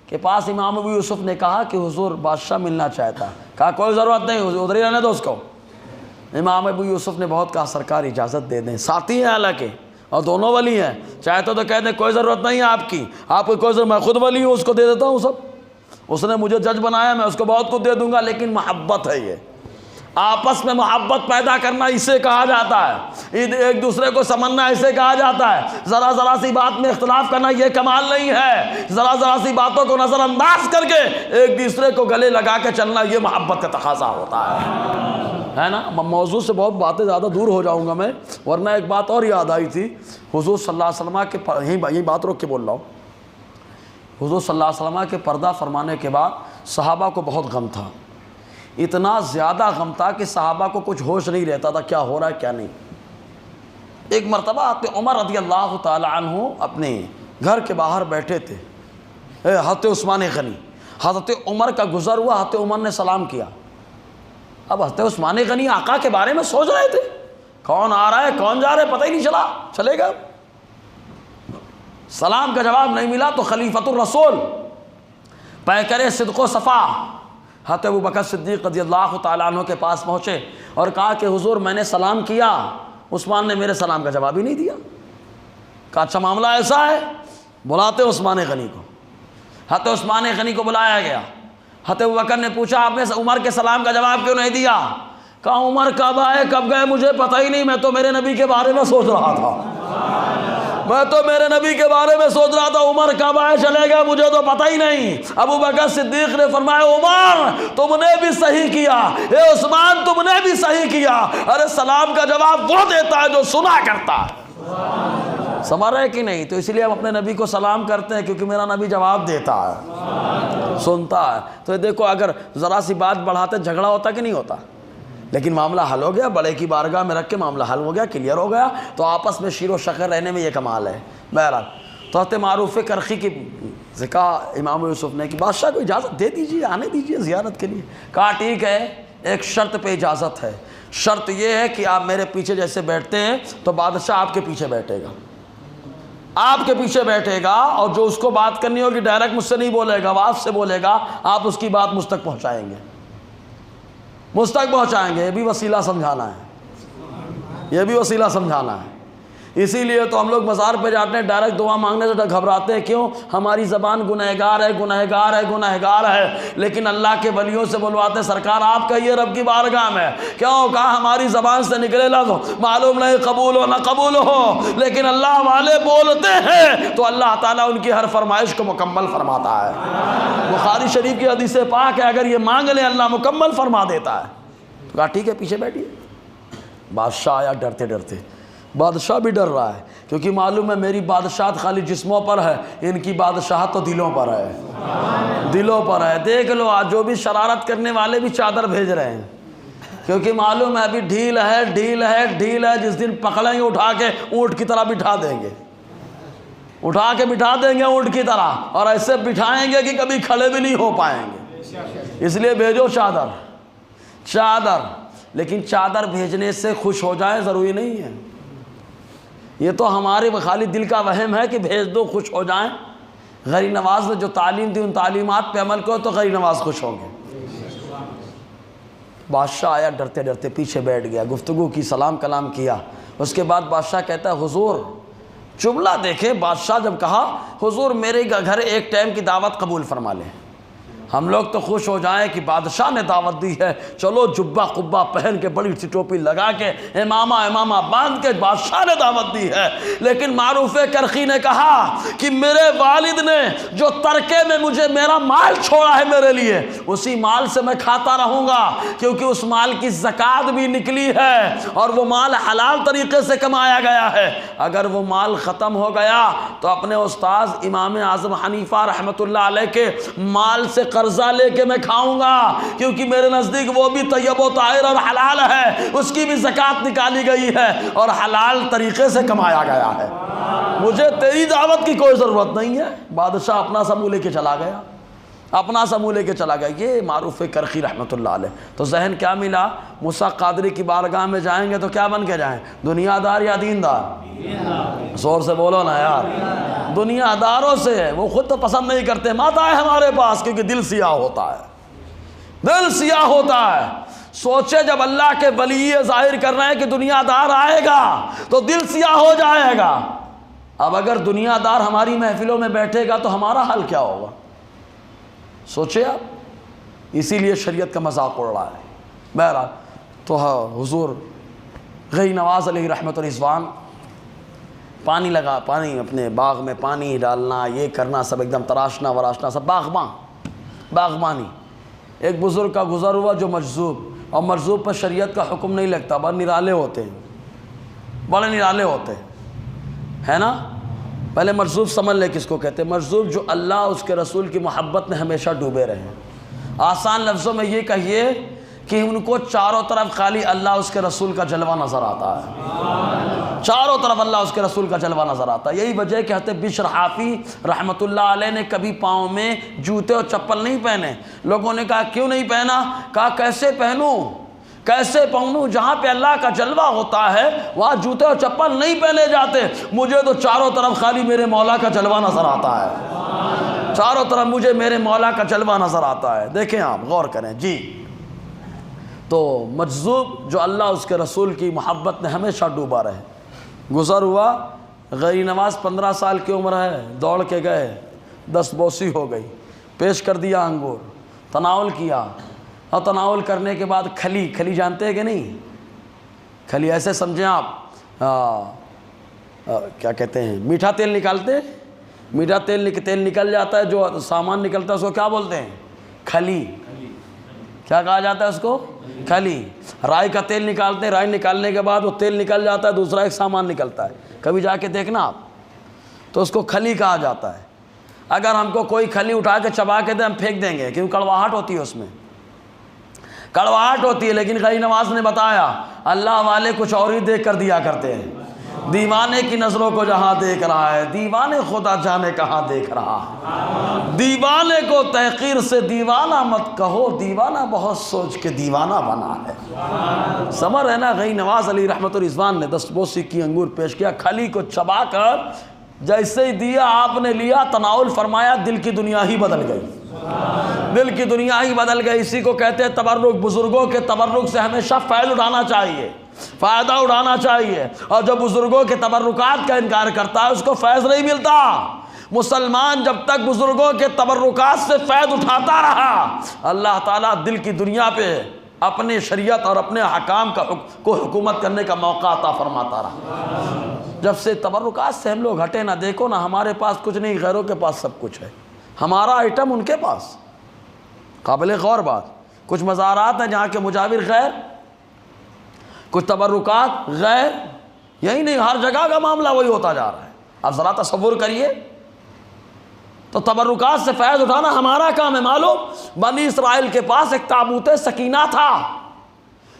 کے پاس امام ابو یوسف نے کہا کہ حضور بادشاہ ملنا چاہتا ہے۔ کہا کوئی ضرورت نہیں، ادھر ہی رہنے دو اس کو۔ امام ابو یوسف نے بہت کہا سرکار اجازت دے دیں، ساتھی ہیں حالانکہ اور دونوں ولی ہیں، چاہتے تو کہہ دیں کوئی ضرورت نہیں ہے آپ کی، آپ کو کوئی ضرورت، میں خود ولی ہوں، اس کو دے دیتا ہوں سب، اس نے مجھے جج بنایا، میں اس کو بہت کچھ دے دوں گا۔ لیکن محبت ہے، یہ آپس میں محبت پیدا کرنا اسے کہا جاتا ہے، ایک دوسرے کو سمجھنا اسے کہا جاتا ہے۔ ذرا سی بات میں اختلاف کرنا یہ کمال نہیں ہے، ذرا سی باتوں کو نظر انداز کر کے ایک دوسرے کو گلے لگا کے چلنا یہ محبت کا تقاضا ہوتا ہے نا۔ موضوع سے بہت باتیں زیادہ دور ہو جاؤں گا میں، ورنہ ایک بات اور یاد آئی تھی، حضور صلی اللہ علیہ وسلم کے یہی بات روک کے بول رہا ہوں، حضور صلی اللہ علیہ وسلم کے پردہ فرمانے کے بعد صحابہ کو بہت غم تھا، اتنا زیادہ غم تھا کہ صحابہ کو کچھ ہوش نہیں رہتا تھا کیا ہو رہا ہے کیا نہیں۔ ایک مرتبہ حضرت عمر رضی اللہ تعالی عنہ اپنے گھر کے باہر بیٹھے تھے، حضرت عثمان غنی، حضرت عمر کا گزر ہوا، حضرت عمر نے سلام کیا۔ اب حضرت عثمان غنی آقا کے بارے میں سوچ رہے تھے، کون آ رہا ہے کون جا رہا ہے پتہ ہی نہیں چلے گا۔ سلام کا جواب نہیں ملا تو خلیفۃ الرسول پیکر صدق و صفا حضرت ابوبکر صدیق رضی اللہ تعالیٰ عنہ کے پاس پہنچے اور کہا کہ حضور میں نے سلام کیا، عثمان نے میرے سلام کا جواب ہی نہیں دیا۔ کہا اچھا معاملہ ایسا ہے، بلاتے عثمان غنی کو۔ حضرت عثمان غنی کو بلایا گیا، حضرت ابوبکر نے پوچھا آپ نے عمر کے سلام کا جواب کیوں نہیں دیا؟ کہا عمر کب آئے کب گئے مجھے پتہ ہی نہیں، میں تو میرے نبی کے بارے میں سوچ رہا تھا۔ میں تو میرے نبی کے بارے میں سوچ رہا تھا عمر کب آئے چلے گا مجھے تو پتہ ہی نہیں۔ ابو بکر صدیق نے فرمایا عمر تم نے بھی صحیح کیا، اے عثمان تم نے بھی صحیح کیا۔ ارے سلام کا جواب وہ دیتا ہے جو سنا کرتا ہے، سمجھ رہے کہ نہیں؟ تو اس لیے ہم اپنے نبی کو سلام کرتے ہیں کیونکہ میرا نبی جواب دیتا ہے، سنتا ہے۔ تو دیکھو اگر ذرا سی بات بڑھاتے جھگڑا ہوتا کہ نہیں ہوتا، لیکن معاملہ حل ہو گیا، بڑے کی بارگاہ میں رکھ کے معاملہ حل ہو گیا، کلیئر ہو گیا، تو آپس میں شیر و شکر رہنے میں یہ کمال ہے۔ بہرحال تو حضرت معروف کرخی کی ذکا امام یوسف نے کہ بادشاہ کو اجازت دے دیجیے، آنے دیجیے زیارت کے لیے۔ کہا ٹھیک ہے، ایک شرط پہ اجازت ہے، شرط یہ ہے کہ آپ میرے پیچھے جیسے بیٹھتے ہیں تو بادشاہ آپ کے پیچھے بیٹھے گا، آپ کے پیچھے بیٹھے گا، اور جو اس کو بات کرنی ہوگی ڈائریکٹ مجھ سے نہیں بولے گا، وہ آپ سے بولے گا، آپ اس کی بات مجھ تک پہنچائیں گے، مجھ تک پہنچائیں گے۔ یہ بھی وسیلہ سمجھانا ہے، یہ بھی وسیلہ سمجھانا ہے۔ اسی لیے تو ہم لوگ مزار پہ جاتے ہیں، ڈائریکٹ دعا مانگنے سے گھبراتے ہیں، کیوں؟ ہماری زبان گنہگار ہے، گنہگار ہے، گنہگار ہے، لیکن اللہ کے ولیوں سے بلواتے سرکار آپ کہیے رب کی بارگاہ میں، کیوں؟ کہا ہماری زبان سے نکلے لفظ معلوم نہیں قبول ہو نہ قبول ہو، لیکن اللہ والے بولتے ہیں تو اللہ تعالیٰ ان کی ہر فرمائش کو مکمل فرماتا ہے۔ بخاری شریف کی حدیث پاک ہے، اگر یہ مانگ لیں اللہ مکمل فرما دیتا ہے۔ تو کہا ٹھیک ہے پیچھے بیٹھیے۔ بادشاہ آیا ڈرتے ڈرتے، بادشاہ بھی ڈر رہا ہے کیونکہ معلوم ہے میری بادشاہت خالی جسموں پر ہے، ان کی بادشاہت تو دلوں پر ہے، دلوں پر ہے۔ دیکھ لو آج جو بھی شرارت کرنے والے بھی چادر بھیج رہے ہیں، کیونکہ معلوم ہے ابھی ڈھیل ہے، ڈھیل ہے، ڈھیل ہے، جس دن پکڑیں گے اٹھا کے اونٹ کی طرح بٹھا دیں گے، اٹھا کے بٹھا دیں گے اونٹ کی طرح، اور ایسے بٹھائیں گے کہ کبھی کھڑے بھی نہیں ہو پائیں گے۔ اس لیے بھیجو چادر، چادر، لیکن چادر بھیجنے سے خوش ہو جائیں ضروری نہیں ہے، یہ تو ہمارے خالی دل کا وہم ہے کہ بھیج دو خوش ہو جائیں۔ غریب نواز نے جو تعلیم دی ان تعلیمات پہ عمل کرو تو غریب نواز خوش ہوں گے۔ بادشاہ آیا ڈرتے ڈرتے پیچھے بیٹھ گیا، گفتگو کی، سلام کلام کیا، اس کے بعد بادشاہ کہتا ہے حضور، جملہ دیکھیں بادشاہ جب کہا حضور میرے گھر ایک ٹائم کی دعوت قبول فرما لیں، ہم لوگ تو خوش ہو جائیں کہ بادشاہ نے دعوت دی ہے، چلو جبہ قبہ پہن کے بڑی سی ٹوپی لگا کے امامہ باندھ کے بادشاہ نے دعوت دی ہے، لیکن معروف کرخی نے کہا کہ میرے والد نے جو ترکے میں مجھے میرا مال چھوڑا ہے میرے لیے، اسی مال سے میں کھاتا رہوں گا، کیونکہ اس مال کی زکوٰۃ بھی نکلی ہے اور وہ مال حلال طریقے سے کمایا گیا ہے۔ اگر وہ مال ختم ہو گیا تو اپنے استاذ امام اعظم حنیفہ رحمۃ اللہ علیہ کے مال سے قرضہ لے کے میں کھاؤں گا، کیونکہ میرے نزدیک وہ بھی طیب و طاہر اور حلال ہے، اس کی بھی زکوٰۃ نکالی گئی ہے اور حلال طریقے سے کمایا گیا ہے، مجھے تیری دعوت کی کوئی ضرورت نہیں ہے۔ بادشاہ اپنا سا منہ لے کے چلا گیا، اپنا سا منہ لے کے چلا گیا۔ یہ معروف کرخی رحمۃ اللہ علیہ۔ تو ذہن کیا ملا؟ موسیٰ قادری کی بارگاہ میں جائیں گے تو کیا بن کے جائیں؟ دنیا دار یا دیندار؟ زور سے بولو نا یار، دنیا داروں سے وہ خود تو پسند نہیں کرتے، مت آئے ہمارے پاس، کیونکہ دل سیاہ ہوتا ہے، دل سیاہ ہوتا ہے۔ سوچے جب اللہ کے ولی ظاہر کر رہے ہیں کہ دنیا دار آئے گا تو دل سیاہ ہو جائے گا۔ اب اگر دنیا دار ہماری محفلوں میں بیٹھے گا تو ہمارا حال کیا ہوگا؟ سوچے آپ، اسی لیے شریعت کا مذاق اڑ رہا ہے۔ بہرحال تو حضور غنی نواز علیہ رحمت الرضوان پانی لگا، پانی اپنے باغ میں پانی ڈالنا، یہ کرنا، سب ایک دم تراشنا وراشنا، سب باغبانی۔ ایک بزرگ کا گزر ہوا جو مجذوب، اور مجذوب پر شریعت کا حکم نہیں لگتا، بڑے نرالے ہوتے ہیں، بڑے نرالے ہوتے ہیں نا۔ پہلے مجذوب سمجھ لے کس کو کہتے ہیں۔ مجذوب جو اللہ اس کے رسول کی محبت میں ہمیشہ ڈوبے رہے ہیں۔ آسان لفظوں میں یہ کہیے کہ ان کو چاروں طرف خالی اللہ اس کے رسول کا جلوہ نظر آتا ہے، چاروں طرف اللہ اس کے رسول کا جلوہ نظر آتا ہے۔ یہی وجہ ہے کہ حضرت بشر حافی رحمۃ اللہ علیہ نے کبھی پاؤں میں جوتے اور چپل نہیں پہنے۔ لوگوں نے کہا کیوں نہیں پہنا؟ کہا کیسے پہنوں، کیسے پہنوں؟ جہاں پہ اللہ کا جلوہ ہوتا ہے وہاں جوتے اور چپل نہیں پہنے جاتے، مجھے تو چاروں طرف خالی میرے مولا کا جلوہ نظر آتا ہے، چاروں طرف مجھے میرے مولا کا جلوہ نظر آتا ہے۔ دیکھیں آپ غور کریں جی۔ تو مجذوب جو اللہ اس کے رسول کی محبت میں ہمیشہ ڈوبا رہے، گزر ہوا، غیر نواز 15 سال کی عمر ہے، دوڑ کے گئے، دست بوسی ہو گئی، پیش کر دیا انگور، تناول کیا، اور تناول کرنے کے بعد کھلی جانتے ہیں کہ نہیں؟ کھلی ایسے سمجھیں آپ، کیا کہتے ہیں، میٹھا تیل نکالتے ہیں، میٹھا تیل نکل جاتا ہے، جو سامان نکلتا ہے اس کو کیا بولتے ہیں؟ کھلی۔ کیا کہا جاتا ہے اس کو؟ کھلی۔ رائی کا تیل نکالتے ہیں، رائی نکالنے کے بعد وہ تیل نکل جاتا ہے، دوسرا ایک سامان نکلتا ہے، کبھی جا کے دیکھنا آپ، تو اس کو کھلی کہا جاتا ہے۔ اگر ہم کو کوئی کھلی اٹھا کے چبا کے دے ہم پھینک دیں گے، کیوں؟ کڑواہٹ ہوتی ہے اس میں، کڑواہٹ ہوتی ہے۔ لیکن غنی نواز نے بتایا اللہ والے کچھ اور ہی دیکھ کر دیا کرتے ہیں۔ دیوانے کی نظروں کو جہاں دیکھ رہا ہے، دیوانے خدا جانے کہاں دیکھ رہا ہے۔ دیوانے کو تحقیر سے دیوانہ مت کہو، دیوانہ بہت سوچ کے دیوانہ بنا ہے۔ سمجھ ہے نا؟ غنی نواز علی رحمت الرضوان نے دستبوسی کی انگور پیش کیا، کھلی کو چبا کر جیسے ہی دیا آپ نے لیا، تناول فرمایا، دل کی دنیا ہی بدل گئی، دل کی دنیا ہی بدل گئی۔ اسی کو کہتے ہیں تبرک۔ بزرگوں کے تبرک سے ہمیشہ فائدہ اٹھانا چاہیے، فائدہ اٹھانا چاہیے، اور جو بزرگوں کے تبرکات کا انکار کرتا ہے اس کو فیض نہیں ملتا۔ مسلمان جب تک بزرگوں کے تبرکات سے فائدہ اٹھاتا رہا، اللہ تعالیٰ دل کی دنیا پہ اپنے شریعت اور اپنے حکام کو حکومت کرنے کا موقع عطا فرماتا رہا۔ جب سے تبرکات سے ہم لوگ ہٹے نا، دیکھو نا، ہمارے پاس کچھ نہیں، غیروں کے پاس سب کچھ ہے، ہمارا آئٹم ان کے پاس۔ قابل غور بات، کچھ مزارات ہیں جہاں کے مجاور غیر، کچھ تبرکات غیر، یہی نہیں، ہر جگہ کا معاملہ وہی ہوتا جا رہا ہے۔ اب ذرا تصور کریے، تو تبرکات سے فیض اٹھانا ہمارا کام ہے۔ معلوم بنی اسرائیل کے پاس ایک تابوت سکینہ تھا۔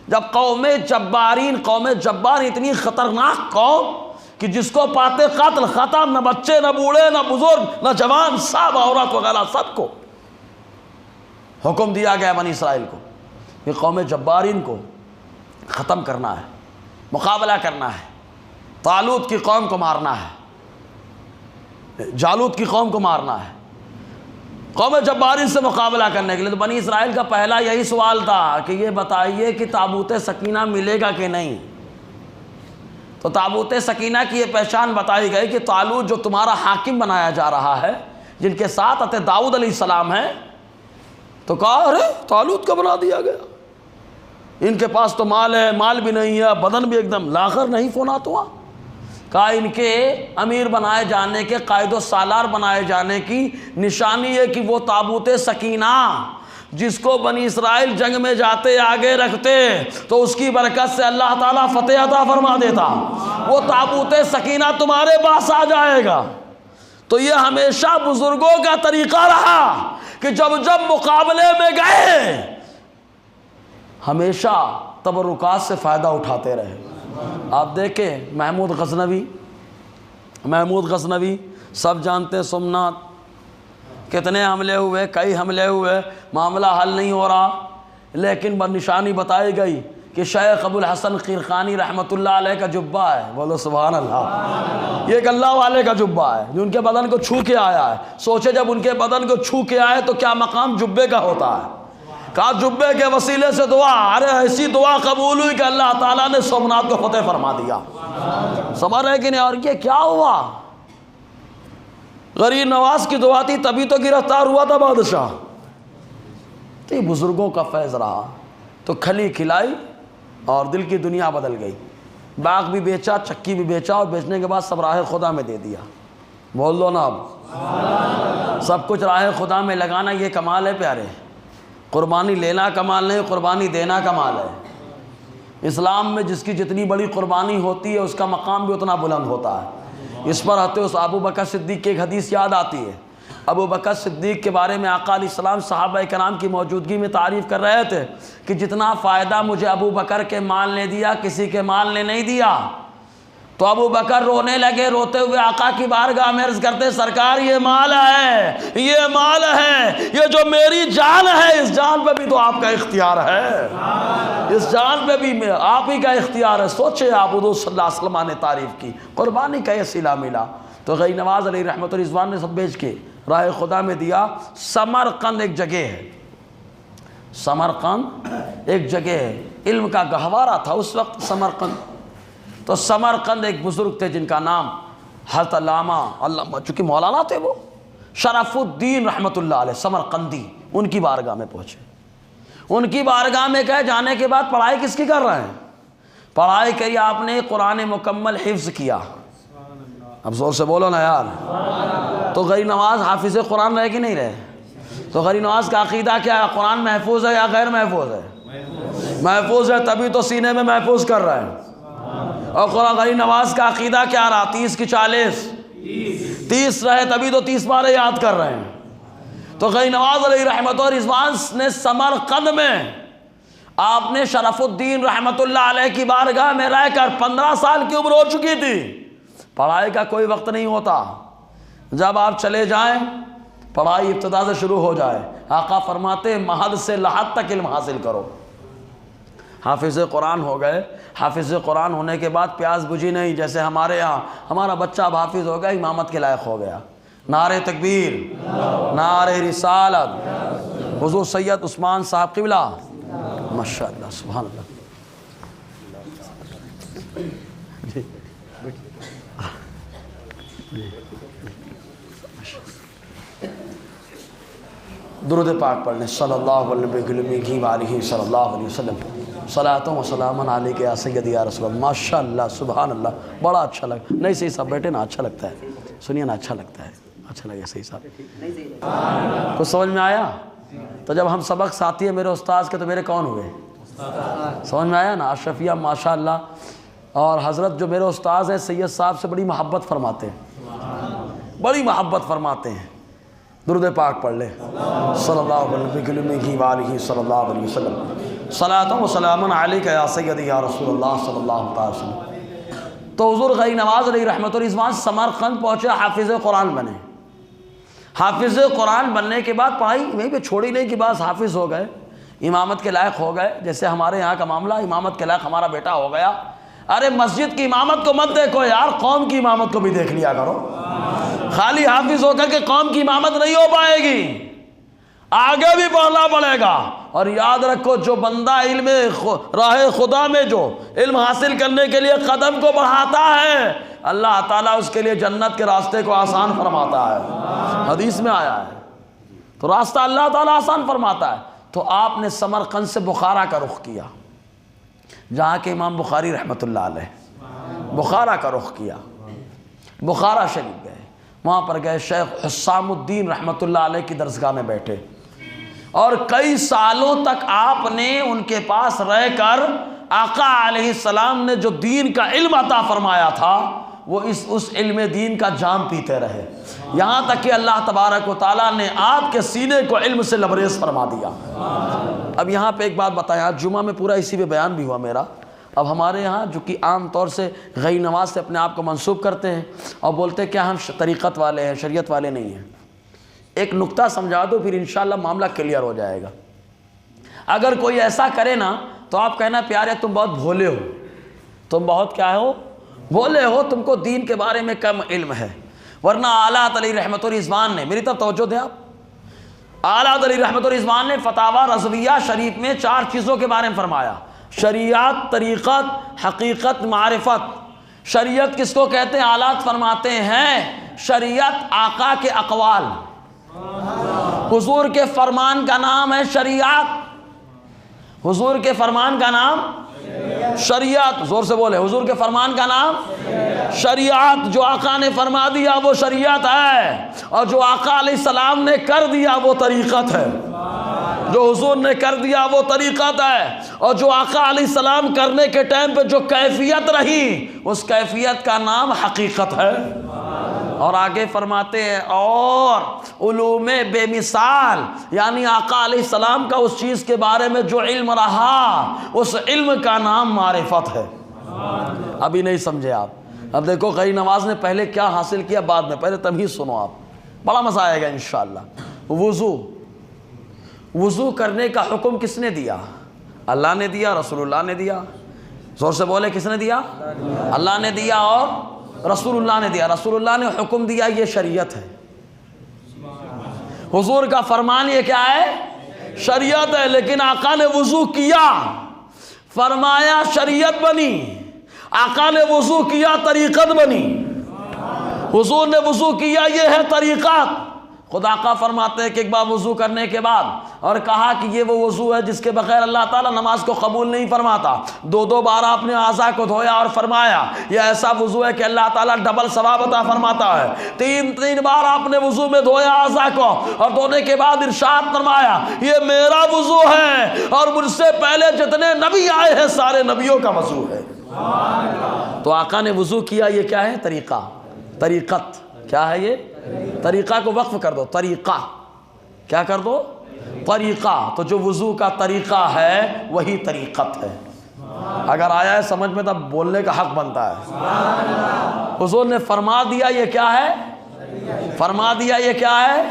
جب قوم جبار اتنی خطرناک قوم کہ جس کو پاتے قتل، ختم، نہ بچے، نہ بوڑھے، نہ بزرگ، نہ جوان، سب عورت وغیرہ سب کو حکم دیا گیا بنی اسرائیل کو کہ قوم جبارین کو ختم کرنا ہے، مقابلہ کرنا ہے، طالوت کی قوم کو مارنا ہے، جالوت کی قوم کو مارنا ہے۔ قوم جبارین سے مقابلہ کرنے کے لیے تو بنی اسرائیل کا پہلا یہی سوال تھا کہ یہ بتائیے کہ تابوت سکینہ ملے گا کہ نہیں۔ تو تابوت سکینہ کی یہ پہچان بتائی گئی کہ طالوت جو تمہارا حاکم بنایا جا رہا ہے، جن کے ساتھ حضرت داؤد علیہ السلام ہیں، تو کہا ارے طالوت کا بنا دیا گیا، ان کے پاس تو مال ہے، مال بھی نہیں ہے، بدن بھی ایک دم لاغر نہیں فونات ہوا۔ کہا ان کے امیر بنائے جانے کے، قائد و سالار بنائے جانے کی نشانی ہے کہ وہ تابوت سکینہ جس کو بنی اسرائیل جنگ میں جاتے آگے رکھتے تو اس کی برکت سے اللہ تعالیٰ فتح عطا فرما دیتا، وہ تابوت سکینہ تمہارے پاس آ جائے گا۔ تو یہ ہمیشہ بزرگوں کا طریقہ رہا کہ جب مقابلے میں گئے ہمیشہ تبرکات سے فائدہ اٹھاتے رہے۔ آپ دیکھیں محمود غزنوی سب جانتے ہیں، سومنات کتنے حملے ہوئے، کئی حملے ہوئے، معاملہ حل نہیں ہو رہا، لیکن نشانی بتائی گئی کہ شیخ ابو الحسن قیرخانی رحمۃ اللہ علیہ کا جبہ ہے، بولو سبحان اللہ، یہ ایک اللہ والے کا جبہ ہے جو ان کے بدن کو چھو کے آیا ہے۔ سوچے جب ان کے بدن کو چھو کے آئے تو کیا مقام جبے کا ہوتا ہے۔ کہا جبے کے وسیلے سے دعا، ارے ایسی دعا قبول ہوئی کہ اللہ تعالیٰ نے سومنات کو فتح فرما دیا۔ سمجھ رہے کہ نہیں؟ اور یہ کیا ہوا؟ غریب نواز کی دعا تھی تبھی تو گرفتار ہوا تھا بادشاہ۔ تو یہ بزرگوں کا فیض رہا، تو کھلی کھلائی اور دل کی دنیا بدل گئی۔ باغ بھی بیچا، چکی بھی بیچا، اور بیچنے کے بعد سب راہ خدا میں دے دیا۔ بول دو نا اب، سب کچھ راہ خدا میں لگانا یہ کمال ہے پیارے۔ قربانی لینا کمال نہیں، قربانی دینا کمال ہے۔ اسلام میں جس کی جتنی بڑی قربانی ہوتی ہے اس کا مقام بھی اتنا بلند ہوتا ہے۔ اس پر آتے اس ابو بکر صدیق کی ایک حدیث یاد آتی ہے۔ ابو بکر صدیق کے بارے میں آقا علیہ السلام صحابہ کرام کی موجودگی میں تعریف کر رہے تھے کہ جتنا فائدہ مجھے ابو بکر کے مال نے دیا کسی کے مال نے نہیں دیا۔ تو ابو بکر رونے لگے، روتے ہوئے آقا کی بارگاہ میں عرض کرتے سرکار یہ مال ہے، یہ مال ہے، یہ جو میری جان ہے اس جان پہ بھی تو آپ کا اختیار ہے، اس جان پہ بھی آپ ہی کا اختیار ہے۔ سوچے آپ، حضور صلی اللہ علیہ وسلم نے تعریف کی، قربانی کا یہ صلہ ملا۔ تو غنی نواز علیہ رحمت الرضوان نے سب بیچ کے راہ خدا میں دیا۔ سمرقند ایک جگہ ہے، سمرقند ایک جگہ ہے، علم کا گہوارہ تھا اس وقت سمرقند۔ تو سمرقند ایک بزرگ تھے جن کا نام حضرت علامہ چونکہ مولانا تھے، وہ شرف الدین رحمۃ اللہ علیہ سمرقندی، ان کی بارگاہ میں پہنچے۔ ان کی بارگاہ میں گئے، جانے کے بعد پڑھائی کس کی کر رہے ہیں؟ پڑھائی کری آپ نے، قرآن مکمل حفظ کیا، اب زور سے بولو نا یار. تو غیر نماز حافظ قرآن رہے کہ نہیں رہے؟ تو غیر نماز کا عقیدہ کیا ہے؟ قرآن محفوظ ہے یا غیر محفوظ ہے؟ محفوظ ہے، تبھی تو سینے میں محفوظ کر رہے ہیں. اور قرآن غیر نماز کا عقیدہ کیا رہا؟ 30 کی 40 30 رہے، تبھی تو 30 بارے یاد کر رہے ہیں. تو غیر نواز علیہ رحمت اور رضوان نے سمرقند میں آپ نے شرف الدین رحمت اللہ علیہ کی بارگاہ میں رہ کر 15 سال کی عمر ہو چکی تھی، پڑھائی کا کوئی وقت نہیں ہوتا. جب آپ چلے جائیں پڑھائی ابتدا سے شروع ہو جائے. آقا فرماتے مہد سے لحد تک علم حاصل کرو. حافظ قرآن ہو گئے. حافظ قرآن ہونے کے بعد پیاس بجھی نہیں. جیسے ہمارے ہاں ہمارا بچہ اب حافظ ہو گیا، امامت کے لائق ہو گیا. نعرہ تکبیر، نعرہ رسالت، حضور سید عثمان صاحب قبلہ، ماشاءاللہ سبحان اللہ. درود پاک پڑھ لیں. صلی اللہ علیہ صلی اللہ علیہ وسلم. صلاۃ و سلام علیک یا سیدی یا رسول اللہ. ماشاء اللہ سبحان اللہ. بڑا اچھا لگا. نہیں صحیح صاحب بیٹھے نا، اچھا لگتا ہے. سنیے نا، اچھا لگتا ہے. اچھا لگے صحیح صاحب. کچھ سمجھ میں آیا؟ تو جب ہم سبق ساتھی ہیں میرے استاذ کے تو میرے کون ہوئے؟ سمجھ میں آیا نا؟ اشرفیہ ماشاء اللہ. اور حضرت جو میرے استاذ ہیں سید صاحب سے بڑی محبت فرماتے ہیں، بڑی محبت فرماتے ہیں. درود پاک پڑھ لے. صلی اللہ علیہ صلی اللہ علیہ وسلم. صلاۃ و سلام علیک یا سیدی یا رسول اللہ صلی اللہ علیہ وسلم. تو حضور غیر نواز علیہ رحمت اور رضوان سمرقند پہنچے، حافظ قرآن بنے. حافظ قرآن بننے کے بعد پڑھائی وہیں پہ چھوڑی نہیں کہ بس حافظ ہو گئے، امامت کے لائق ہو گئے. جیسے ہمارے یہاں کا معاملہ، امامت کے لائق ہمارا بیٹا ہو گیا. ارے مسجد کی امامت کو مت دیکھو یار، قوم کی امامت کو بھی دیکھ لیا کرو. خالی حافظ ہو کر کے قوم کی امامت نہیں ہو پائے گی، آگے بھی بڑھنا پڑے گا. اور یاد رکھو جو بندہ علم راہ خدا میں جو علم حاصل کرنے کے لیے قدم کو بڑھاتا ہے، اللہ تعالیٰ اس کے لیے جنت کے راستے کو آسان فرماتا ہے. حدیث میں آیا ہے. تو راستہ اللہ تعالیٰ آسان فرماتا ہے. تو آپ نے سمرقند سے بخارا کا رخ کیا، جہاں کے امام بخاری رحمۃ اللہ علیہ. بخارا کا رخ کیا، بخارا شریف گئے. وہاں پر گئے شیخ حسام الدین رحمۃ اللہ علیہ کی درسگاہ میں بیٹھے، اور کئی سالوں تک آپ نے ان کے پاس رہ کر آقا علیہ السلام نے جو دین کا علم عطا فرمایا تھا وہ اس علم دین کا جام پیتے رہے، یہاں تک کہ اللہ تبارک و تعالیٰ نے آپ کے سینے کو علم سے لبریز فرما دیا. اب یہاں پہ ایک بات بتائیں، آج جمعہ میں پورا اسی پہ بیان بھی ہوا میرا. اب ہمارے یہاں جو کہ عام طور سے غیر نواز سے اپنے آپ کو منسوب کرتے ہیں اور بولتے ہیں کہ ہم طریقت والے ہیں، شریعت والے نہیں ہیں. ایک نقطہ سمجھا دو پھر انشاءاللہ معاملہ کلیئر ہو جائے گا. اگر کوئی ایسا کرے نا تو آپ کہنا پیارے تم بہت بھولے ہو، تم بہت کیا ہو؟ بھولے ہو، تم کو دین کے بارے میں کم علم ہے. ورنہ اعلیٰ علیہ رحمت رضوان نے، میری طرف توجہ دیں آپ، اعلیٰ علیہ رحمت رضوان نے فتاوی رضویہ شریف میں 4 چیزوں کے بارے میں فرمایا: شریعت، طریقت، حقیقت، معرفت. شریعت کس کو کہتے ہیں؟ اعلیٰ فرماتے ہیں شریعت آقا کے اقوال، حضور کے فرمان کا نام ہے شریعت. حضور کے فرمان کا نام شریعت. زور سے بولے، حضور کے فرمان کا نام شریعت. جو آقا نے فرما دیا وہ شریعت ہے، اور جو آقا علیہ السلام نے کر دیا وہ طریقت ہے. جو حضور نے کر دیا وہ طریقت ہے، اور جو آقا علیہ السلام کرنے کے ٹائم پہ جو کیفیت رہی اس کیفیت کا نام حقیقت ہے. اور آگے فرماتے ہیں اور علوم بے مثال، یعنی آقا علیہ السلام کا اس چیز کے بارے میں جو علم رہا اس علم کا نام معرفت ہے. ابھی نہیں سمجھے آپ. اب دیکھو غیر نواز نے پہلے کیا حاصل کیا، بعد میں. پہلے تمہید سنو آپ، بڑا مزہ آئے گا انشاءاللہ. وضو کرنے کا حکم کس نے دیا؟ اللہ نے دیا، رسول اللہ نے دیا. زور سے بولے، کس نے دیا؟ اللہ نے دیا اور رسول اللہ نے دیا. رسول اللہ نے حکم دیا، یہ شریعت ہے. حضور کا فرمان یہ کیا ہے؟ شریعت ہے. لیکن آقا نے وضو کیا، فرمایا شریعت بنی. آقا نے وضو کیا، طریقت بنی. حضور نے وضو کیا، یہ ہے طریقت. خدا آقا فرماتے ہیں کہ ایک بار وضو کرنے کے بعد اور کہا کہ یہ وہ وضو ہے جس کے بغیر اللہ تعالیٰ نماز کو قبول نہیں فرماتا. دو بار آپ نے اعضاء کو دھویا اور فرمایا یہ ایسا وضو ہے کہ اللہ تعالیٰ ڈبل ثواب عطا فرماتا ہے. تین بار آپ نے وضو میں دھویا اعضاء کو اور دھونے کے بعد ارشاد فرمایا یہ میرا وضو ہے اور مجھ سے پہلے جتنے نبی آئے ہیں سارے نبیوں کا وضو ہے. تو آقا نے وضو کیا. یہ کیا ہے؟ طریقہ، طریقت. کیا ہے یہ؟ طریقہ کو وقف کر دو. طریقہ کیا کر دو؟ طریقہ. تو جو وضو کا طریقہ ہے وہی طریقت ہے. اگر آیا ہے سمجھ میں تب بولنے کا حق بنتا ہے. حضور نے فرما دیا یہ کیا ہے؟ فرما دیا یہ کیا ہے؟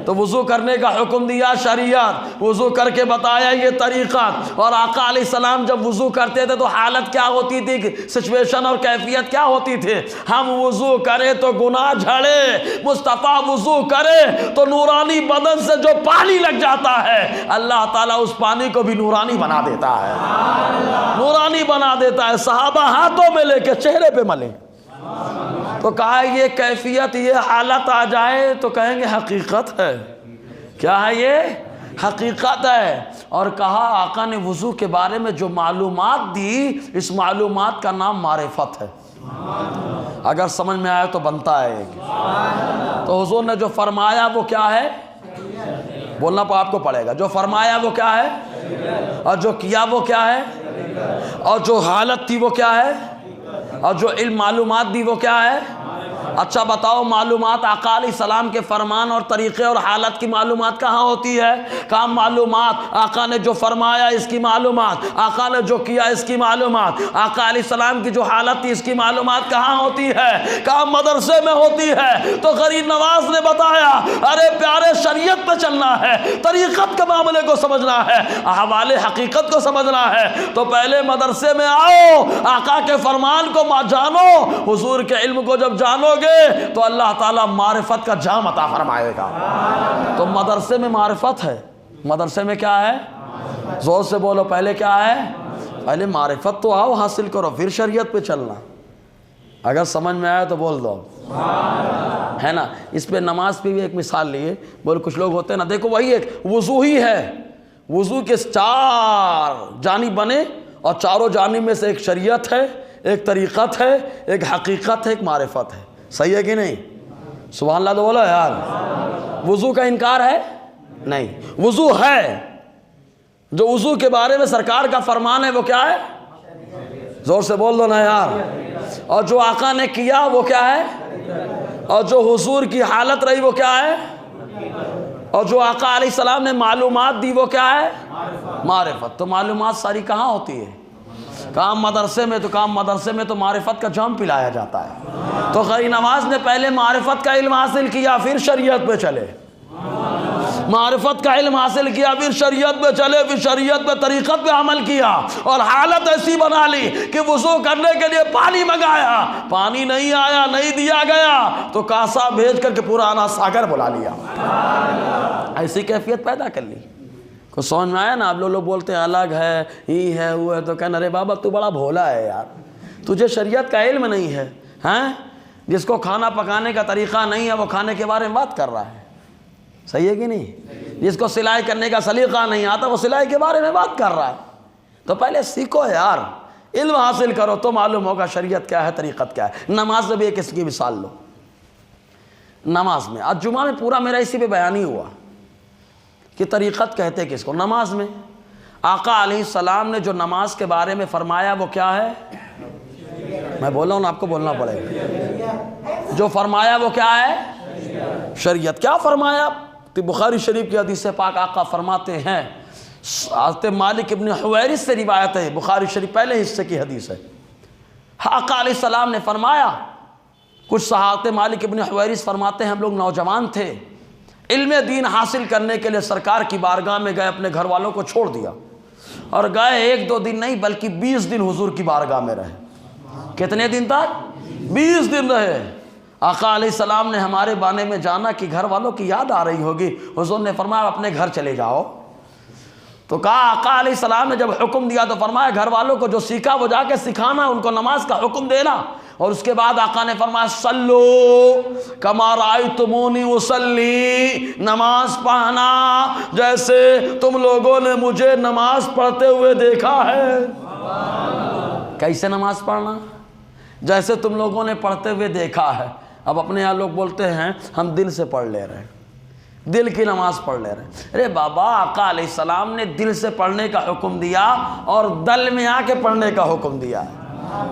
تو وضو کرنے کا حکم دیا شریعت، وضو کر کے بتایا یہ طریقہ. اور آقا علیہ السلام جب وضو کرتے تھے تو حالت کیا ہوتی تھی، سچویشن اور کیفیت کیا ہوتی تھی؟ ہم وضو کرے تو گناہ جھڑے، مصطفیٰ وضو کرے تو نورانی بدن سے جو پانی لگ جاتا ہے اللہ تعالیٰ اس پانی کو بھی نورانی بنا دیتا ہے. نورانی بنا دیتا ہے. صحابہ ہاتھوں میں لے کے چہرے پہ ملے. تو کہا یہ کیفیت یہ حالت آ جائے تو کہیں گے حقیقت ہے. کیا ہے یہ؟ حقیقت ہے. اور کہا آقا نے وضو کے بارے میں جو معلومات دی اس معلومات کا نام معرفت ہے. اگر سمجھ میں آئے تو بنتا ہے. تو حضور نے جو فرمایا وہ کیا ہے؟ بولنا آپ کو پڑے گا. جو فرمایا وہ کیا ہے اور جو کیا وہ کیا ہے اور جو حالت تھی وہ کیا ہے اور جو علم معلومات دی وہ کیا ہے؟ اچھا بتاؤ معلومات آقا علیہ السلام کے فرمان اور طریقے اور حالت کی معلومات کہاں ہوتی ہے؟ کہاں معلومات آقا نے جو فرمایا اس کی معلومات، آقا نے جو کیا اس کی معلومات، آقا علیہ السلام کی جو حالت تھی اس کی معلومات کہاں ہوتی ہے؟ کہاں مدرسے میں ہوتی ہے. تو غریب نواز نے بتایا ارے پیارے شریعت پہ چلنا ہے، طریقت کے معاملے کو سمجھنا ہے، احوال حقیقت کو سمجھنا ہے تو پہلے مدرسے میں آؤ، آقا کے فرمان کو جانو. حضور کے علم کو جب جانو گے تو اللہ تعالیٰ معرفت کا جام عطا فرمائے گا. تو مدرسے میں معرفت ہے. مدرسے میں کیا ہے؟ زور سے بولو. پہلے کیا ہے؟ پہلے معرفت تو آؤ حاصل کرو پھر شریعت پہ چلنا. اگر سمجھ میں آیا تو بول دو ہے نا. اس پہ نماز پہ بھی ایک مثال لیے. بول کچھ لوگ ہوتے ہیں نا دیکھو وہی ایک وضو ہی ہے. وضو کے 4 جانب بنے اور چاروں جانب میں سے ایک شریعت ہے، ایک طریقت ہے، ایک حقیقت ہے، ایک معرفت ہے. صحیح ہے کہ نہیں؟ سبحان اللہ تو بولو یار. وضو کا انکار ہے؟ نہیں. وضو ہے. جو وضو کے بارے میں سرکار کا فرمان ہے وہ کیا ہے؟ زور سے بول دو نا یار. اور جو آقا نے کیا وہ کیا ہے؟ اور جو حضور کی حالت رہی وہ کیا ہے؟ اور جو آقا علیہ السلام نے معلومات دی وہ کیا ہے؟ معرفت. تو معلومات ساری کہاں ہوتی ہے؟ کام مدرسے میں. تو کام مدرسے میں تو معرفت کا جام پلایا جاتا ہے. تو غریب نواز نے پہلے معرفت کا علم حاصل کیا پھر شریعت پہ چلے. معرفت کا علم حاصل کیا پھر شریعت پہ چلے، پھر شریعت پہ طریقت پہ عمل کیا اور حالت ایسی بنا لی کہ وضو کرنے کے لیے پانی منگایا، پانی نہیں آیا، نہیں دیا گیا تو کاسا بھیج کر کے پرانا ساگر بلا لیا. ایسی کیفیت پیدا کر لی. کو سمجھ میں آیا نا؟ آپ لوگ بولتے ہیں الگ ہے ہی ہے وہ ہے تو کہنا ارے بابا تو بڑا بھولا ہے یار، تجھے شریعت کا علم نہیں ہے. ہاں جس کو کھانا پکانے کا طریقہ نہیں ہے وہ کھانے کے بارے میں بات کر رہا ہے. صحیح ہے کہ نہیں؟ جس کو سلائی کرنے کا سلیقہ نہیں آتا وہ سلائی کے بارے میں بات کر رہا ہے. تو پہلے سیکھو یار، علم حاصل کرو تو معلوم ہوگا شریعت کیا ہے، طریقت کیا ہے. نماز میں بھی ایک اس کی مثال لو. نماز میں آج جمعہ میں پورا میرا اسی پہ بیان ہی ہوا کہ طریقت کہتے کس کو. نماز میں آقا علیہ السلام نے جو نماز کے بارے میں فرمایا وہ کیا ہے؟ میں بول رہا ہوں آپ کو بولنا پڑے گا. جو فرمایا وہ کیا ہے؟ شریعت. کیا فرمایا؟ بخاری شریف کی حدیث پاک آقا فرماتے ہیں، حضرت مالک ابن حویرث سے روایت ہے، بخاری شریف پہلے حصے کی حدیث ہے. آقا علیہ السلام نے فرمایا، کچھ صحابہ مالک ابن حویرث فرماتے ہیں ہم لوگ نوجوان تھے، علم دین حاصل کرنے کے لیے سرکار کی بارگاہ میں گئے، اپنے گھر والوں کو چھوڑ دیا اور گئے 1-2 دن نہیں بلکہ 20 دن حضور کی بارگاہ میں رہے. کتنے دن تک؟ 20 دن رہے. آقا علیہ السلام نے ہمارے بانے میں جانا کہ گھر والوں کی یاد آ رہی ہوگی. حضور نے فرمایا اپنے گھر چلے جاؤ. تو کہا آقا علیہ السلام نے جب حکم دیا تو فرمایا گھر والوں کو جو سیکھا وہ جا کے سکھانا، ان کو نماز کا حکم دینا. اور اس کے بعد آقا نے فرمایا صلو کما رأیتمونی اصلی، نماز پڑھنا جیسے تم لوگوں نے مجھے نماز پڑھتے ہوئے دیکھا ہے۔ کیسے نماز پڑھنا؟ جیسے تم لوگوں نے پڑھتے ہوئے دیکھا ہے۔ اب اپنے یہاں لوگ بولتے ہیں ہم دل سے پڑھ لے رہے ہیں، دل کی نماز پڑھ لے رہے ہیں۔ ارے بابا، آقا علیہ السلام نے دل سے پڑھنے کا حکم دیا اور دل میں آ کے پڑھنے کا حکم دیا۔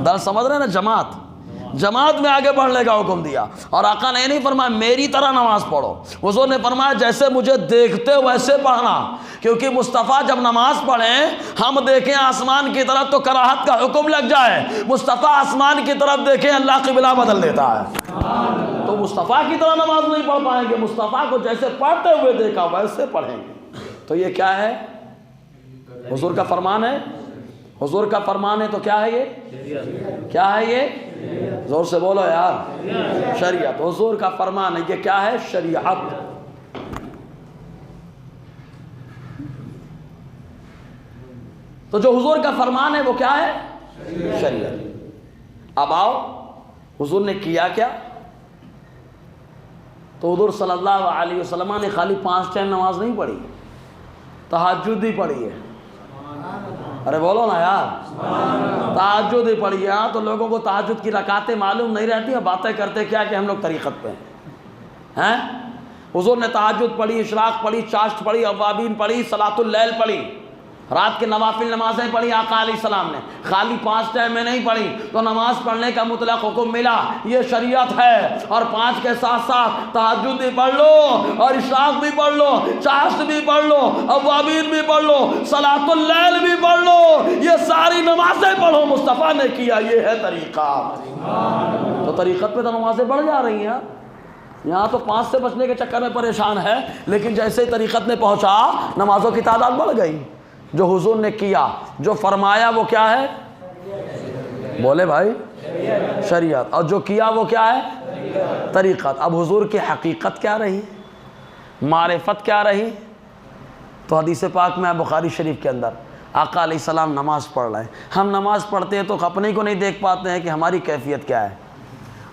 دل سمجھ رہے ہیں نا؟ جماعت میں آگے بڑھنے کا حکم دیا۔ اور آقا نے نہیں فرمایا میری طرح نماز پڑھو، حضور نے فرمایا جیسے مجھے دیکھتے ہو ویسے پڑھنا، کیونکہ مصطفیٰ جب نماز پڑھیں ہم دیکھیں آسمان کی طرف تو کراہت کا حکم لگ جائے، مصطفیٰ آسمان کی طرف دیکھیں اللہ قبلہ بدل دیتا ہے۔ تو مصطفیٰ کی طرح نماز نہیں پڑھ پائیں گے، مصطفیٰ کو جیسے پڑھتے ہوئے دیکھا ویسے پڑھیں گے۔ تو یہ کیا ہے؟ حضور کا فرمان ہے۔ حضور کا فرمان ہے تو کیا ہے یہ؟ کیا ہے یہ؟ زور سے بولو یار، شریعت۔ حضور کا فرمان ہے، یہ کیا ہے؟ شریعت۔ تو جو حضور کا فرمان ہے وہ کیا ہے؟ شریعت۔ اب آؤ حضور نے کیا کیا؟ تو حضور صلی اللہ علیہ وسلم نے خالی 5 ٹائم نماز نہیں پڑھی، تہجد بھی پڑھی ہے۔ ارے بولو نا یار، تہجد ہی پڑھی ہے۔ تو لوگوں کو تہجد کی رکعتیں معلوم نہیں رہتی، باتیں کرتے کیا کہ ہم لوگ طریقت پہ ہیں۔ حضور نے تہجد پڑھی، اشراق پڑھی، چاشت پڑھی، اوابین پڑھی، صلاۃ اللیل پڑھی، رات کے نوافل نمازیں پڑھی آقا علیہ السلام نے، خالی 5 ٹائم میں نہیں پڑھی۔ تو نماز پڑھنے کا مطلق حکم ملا، یہ شریعت ہے۔ اور 5 کے ساتھ ساتھ تہجد بھی پڑھ لو، اور اشراق بھی پڑھ لو، چاشت بھی پڑھ لو، اوابین بھی پڑھ لو، صلاۃ اللیل بھی پڑھ لو، یہ ساری نمازیں پڑھو، مصطفیٰ نے کیا، یہ ہے طریقہ۔ تو طریقت پہ تو نمازیں بڑھ جا رہی ہیں۔ یہاں تو 5 سے بچنے کے چکر میں پریشان ہے، لیکن جیسے ہی طریقت میں پہنچا نمازوں کی تعداد بڑھ گئی۔ جو حضور نے کیا، جو فرمایا وہ کیا ہے؟ بولے بھائی، شریعت۔ اور جو کیا وہ کیا ہے؟ طریقت۔ اب حضور کی حقیقت کیا رہی، معرفت کیا رہی؟ تو حدیث پاک میں بخاری شریف کے اندر آقا علیہ السلام نماز پڑھ رہے ہیں۔ ہم نماز پڑھتے ہیں تو اپنے کو نہیں دیکھ پاتے ہیں کہ ہماری کیفیت کیا ہے۔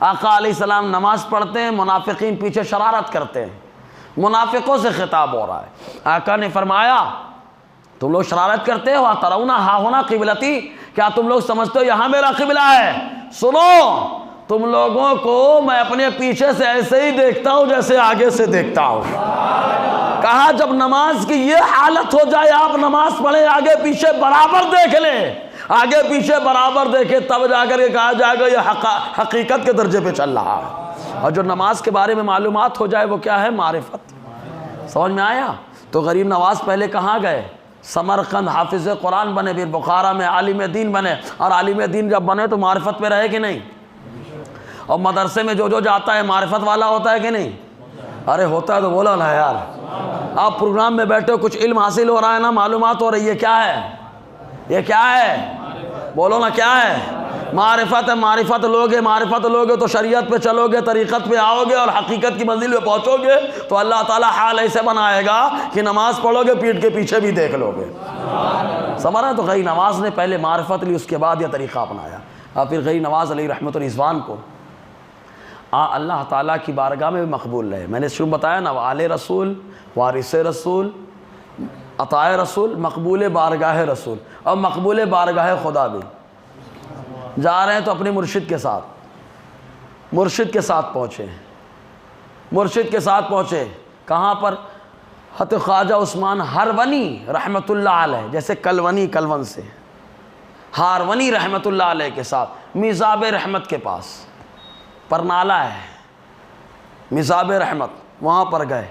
آقا علیہ السلام نماز پڑھتے ہیں، منافقین پیچھے شرارت کرتے ہیں، منافقوں سے خطاب ہو رہا ہے۔ آقا نے فرمایا تم لوگ شرارت کرتے ہو، ترون ہا ہونا قبلتی، کیا تم لوگ سمجھتے ہو یہاں میرا قبلہ ہے؟ سنو، تم لوگوں کو میں اپنے پیچھے سے ایسے ہی دیکھتا ہوں جیسے آگے سے دیکھتا ہوں۔ کہا جب نماز کی یہ حالت ہو جائے، آپ نماز پڑھیں آگے پیچھے برابر دیکھ لیں، آگے پیچھے برابر دیکھیں، تب جا کر کے کہا جائے گا یہ حقیقت کے درجے پہ چل رہا ہے۔ اور جو نماز کے بارے میں معلومات ہو جائے وہ کیا ہے؟ معرفت۔ سمجھ میں آیا؟ تو غریب نواز پہلے کہاں گئے؟ سمرقند حافظ قرآن بنے، پھر بخارا میں عالم دین بنے، اور عالم دین جب بنے تو معرفت پہ رہے کہ نہیں؟ اور مدرسے میں جو جاتا ہے معرفت والا ہوتا ہے کہ نہیں؟ ارے ہوتا ہے تو بولا نا یار۔ آپ پروگرام میں بیٹھے ہو، کچھ علم حاصل ہو رہا ہے نا، معلومات ہو رہی ہے، کیا ہے یہ؟ کیا ہے؟ بولو نا کیا ہے؟ معرفت ہے۔ معرفت لوگے تو شریعت پہ چلو گے، طریقت پہ آؤ گے، اور حقیقت کی منزل پہ پہنچو گے تو اللہ تعالیٰ حال ایسے بنائے گا کہ نماز پڑھو گے پیٹھ کے پیچھے بھی دیکھ لو گے۔ سمجھ رہے؟ تو غیر نواز نے پہلے معرفت لی، اس کے بعد یہ طریقہ اپنایا۔ اور پھر غیر نواز علیہ رحمۃ الرضوان کو اللہ تعالیٰ کی بارگاہ میں بھی مقبول رہے۔ میں نے شروع بتایا نا، آل رسول، وارث رسول، عطاء رسول، مقبول بارگاہ رسول، اور مقبول بارگاہ خدا بھی۔ جا رہے ہیں تو اپنے مرشد کے ساتھ پہنچے۔ کہاں پر؟ حضرت خواجہ عثمان ہرونی رحمۃ اللہ علیہ، جیسے کلون سے ہارونی رحمۃ اللہ علیہ کے ساتھ میزاب رحمت کے پاس پرنالہ ہے، میزاب رحمت، وہاں پر گئے،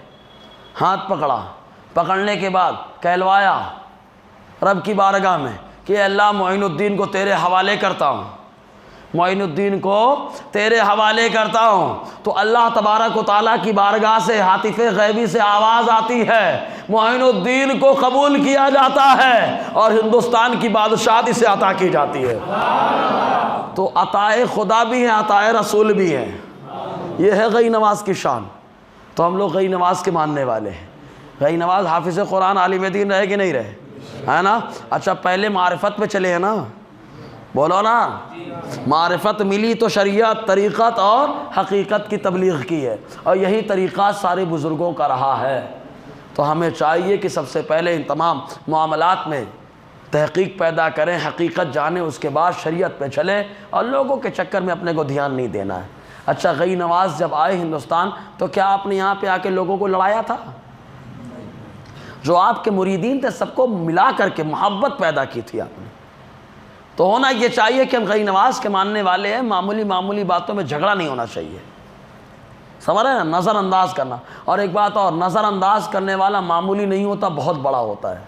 ہاتھ پکڑا، پکڑنے کے بعد کہلوایا رب کی بارگاہ میں کہ اللہ معین الدین کو تیرے حوالے کرتا ہوں، معین الدین کو تیرے حوالے کرتا ہوں۔ تو اللہ تبارک و تعالیٰ کی بارگاہ سے ہاتف غیبی سے آواز آتی ہے، معین الدین کو قبول کیا جاتا ہے اور ہندوستان کی بادشاہت اسے عطا کی جاتی ہے۔ تو عطائے خدا بھی ہیں، عطائے رسول بھی ہیں۔ یہ ہے غیر نواز کی شان۔ تو ہم لوگ غیر نواز کے ماننے والے ہیں۔ غیر نواز حافظ قرآن عالم دین رہے کہ نہیں رہے؟ ہے نا؟ اچھا، پہلے معرفت پہ چلے ہیں نا، بولو نا، معرفت ملی تو شریعت، طریقت اور حقیقت کی تبلیغ کی ہے، اور یہی طریقہ سارے بزرگوں کا رہا ہے۔ تو ہمیں چاہیے کہ سب سے پہلے ان تمام معاملات میں تحقیق پیدا کریں، حقیقت جانیں، اس کے بعد شریعت پہ چلیں، اور لوگوں کے چکر میں اپنے کو دھیان نہیں دینا ہے۔ اچھا، غنی نواز جب آئے ہندوستان تو کیا آپ نے یہاں پہ آ کے لوگوں کو لڑایا تھا؟ جو آپ کے مریدین تھے سب کو ملا کر کے محبت پیدا کی تھی آپ نے۔ تو ہونا یہ چاہیے کہ ہم غنی نواز کے ماننے والے ہیں، معمولی باتوں میں جھگڑا نہیں ہونا چاہیے، سمجھ رہے ہیں نا، نظر انداز کرنا۔ اور ایک بات اور، نظر انداز کرنے والا معمولی نہیں ہوتا، بہت بڑا ہوتا ہے،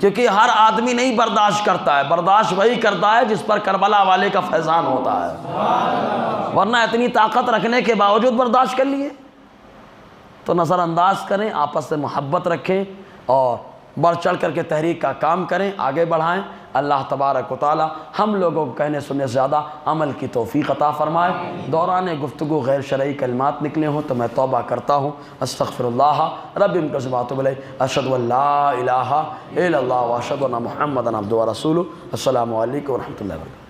کیونکہ ہر آدمی نہیں برداشت کرتا ہے، برداشت وہی کرتا ہے جس پر کربلا والے کا فیضان ہوتا ہے، ورنہ اتنی طاقت رکھنے کے باوجود برداشت کر لیے۔ تو نظر انداز کریں، آپس سے محبت رکھیں، اور بڑھ چڑھ کر کے تحریک کا کام کریں، آگے بڑھائیں۔ اللہ تبارک و تعالی ہم لوگوں کو کہنے سننے سے زیادہ عمل کی توفیق عطا فرمائے۔ دوران گفتگو غیر شرعی کلمات نکلے ہوں تو میں توبہ کرتا ہوں، استغفر اللہ ربی من کل ما اتوب الیہ، اشہد ان لا الہ الا اللہ واشہد ان محمدا عبدہ ورسولہ۔ السلام علیکم ورحمۃ اللہ وبرکاتہ۔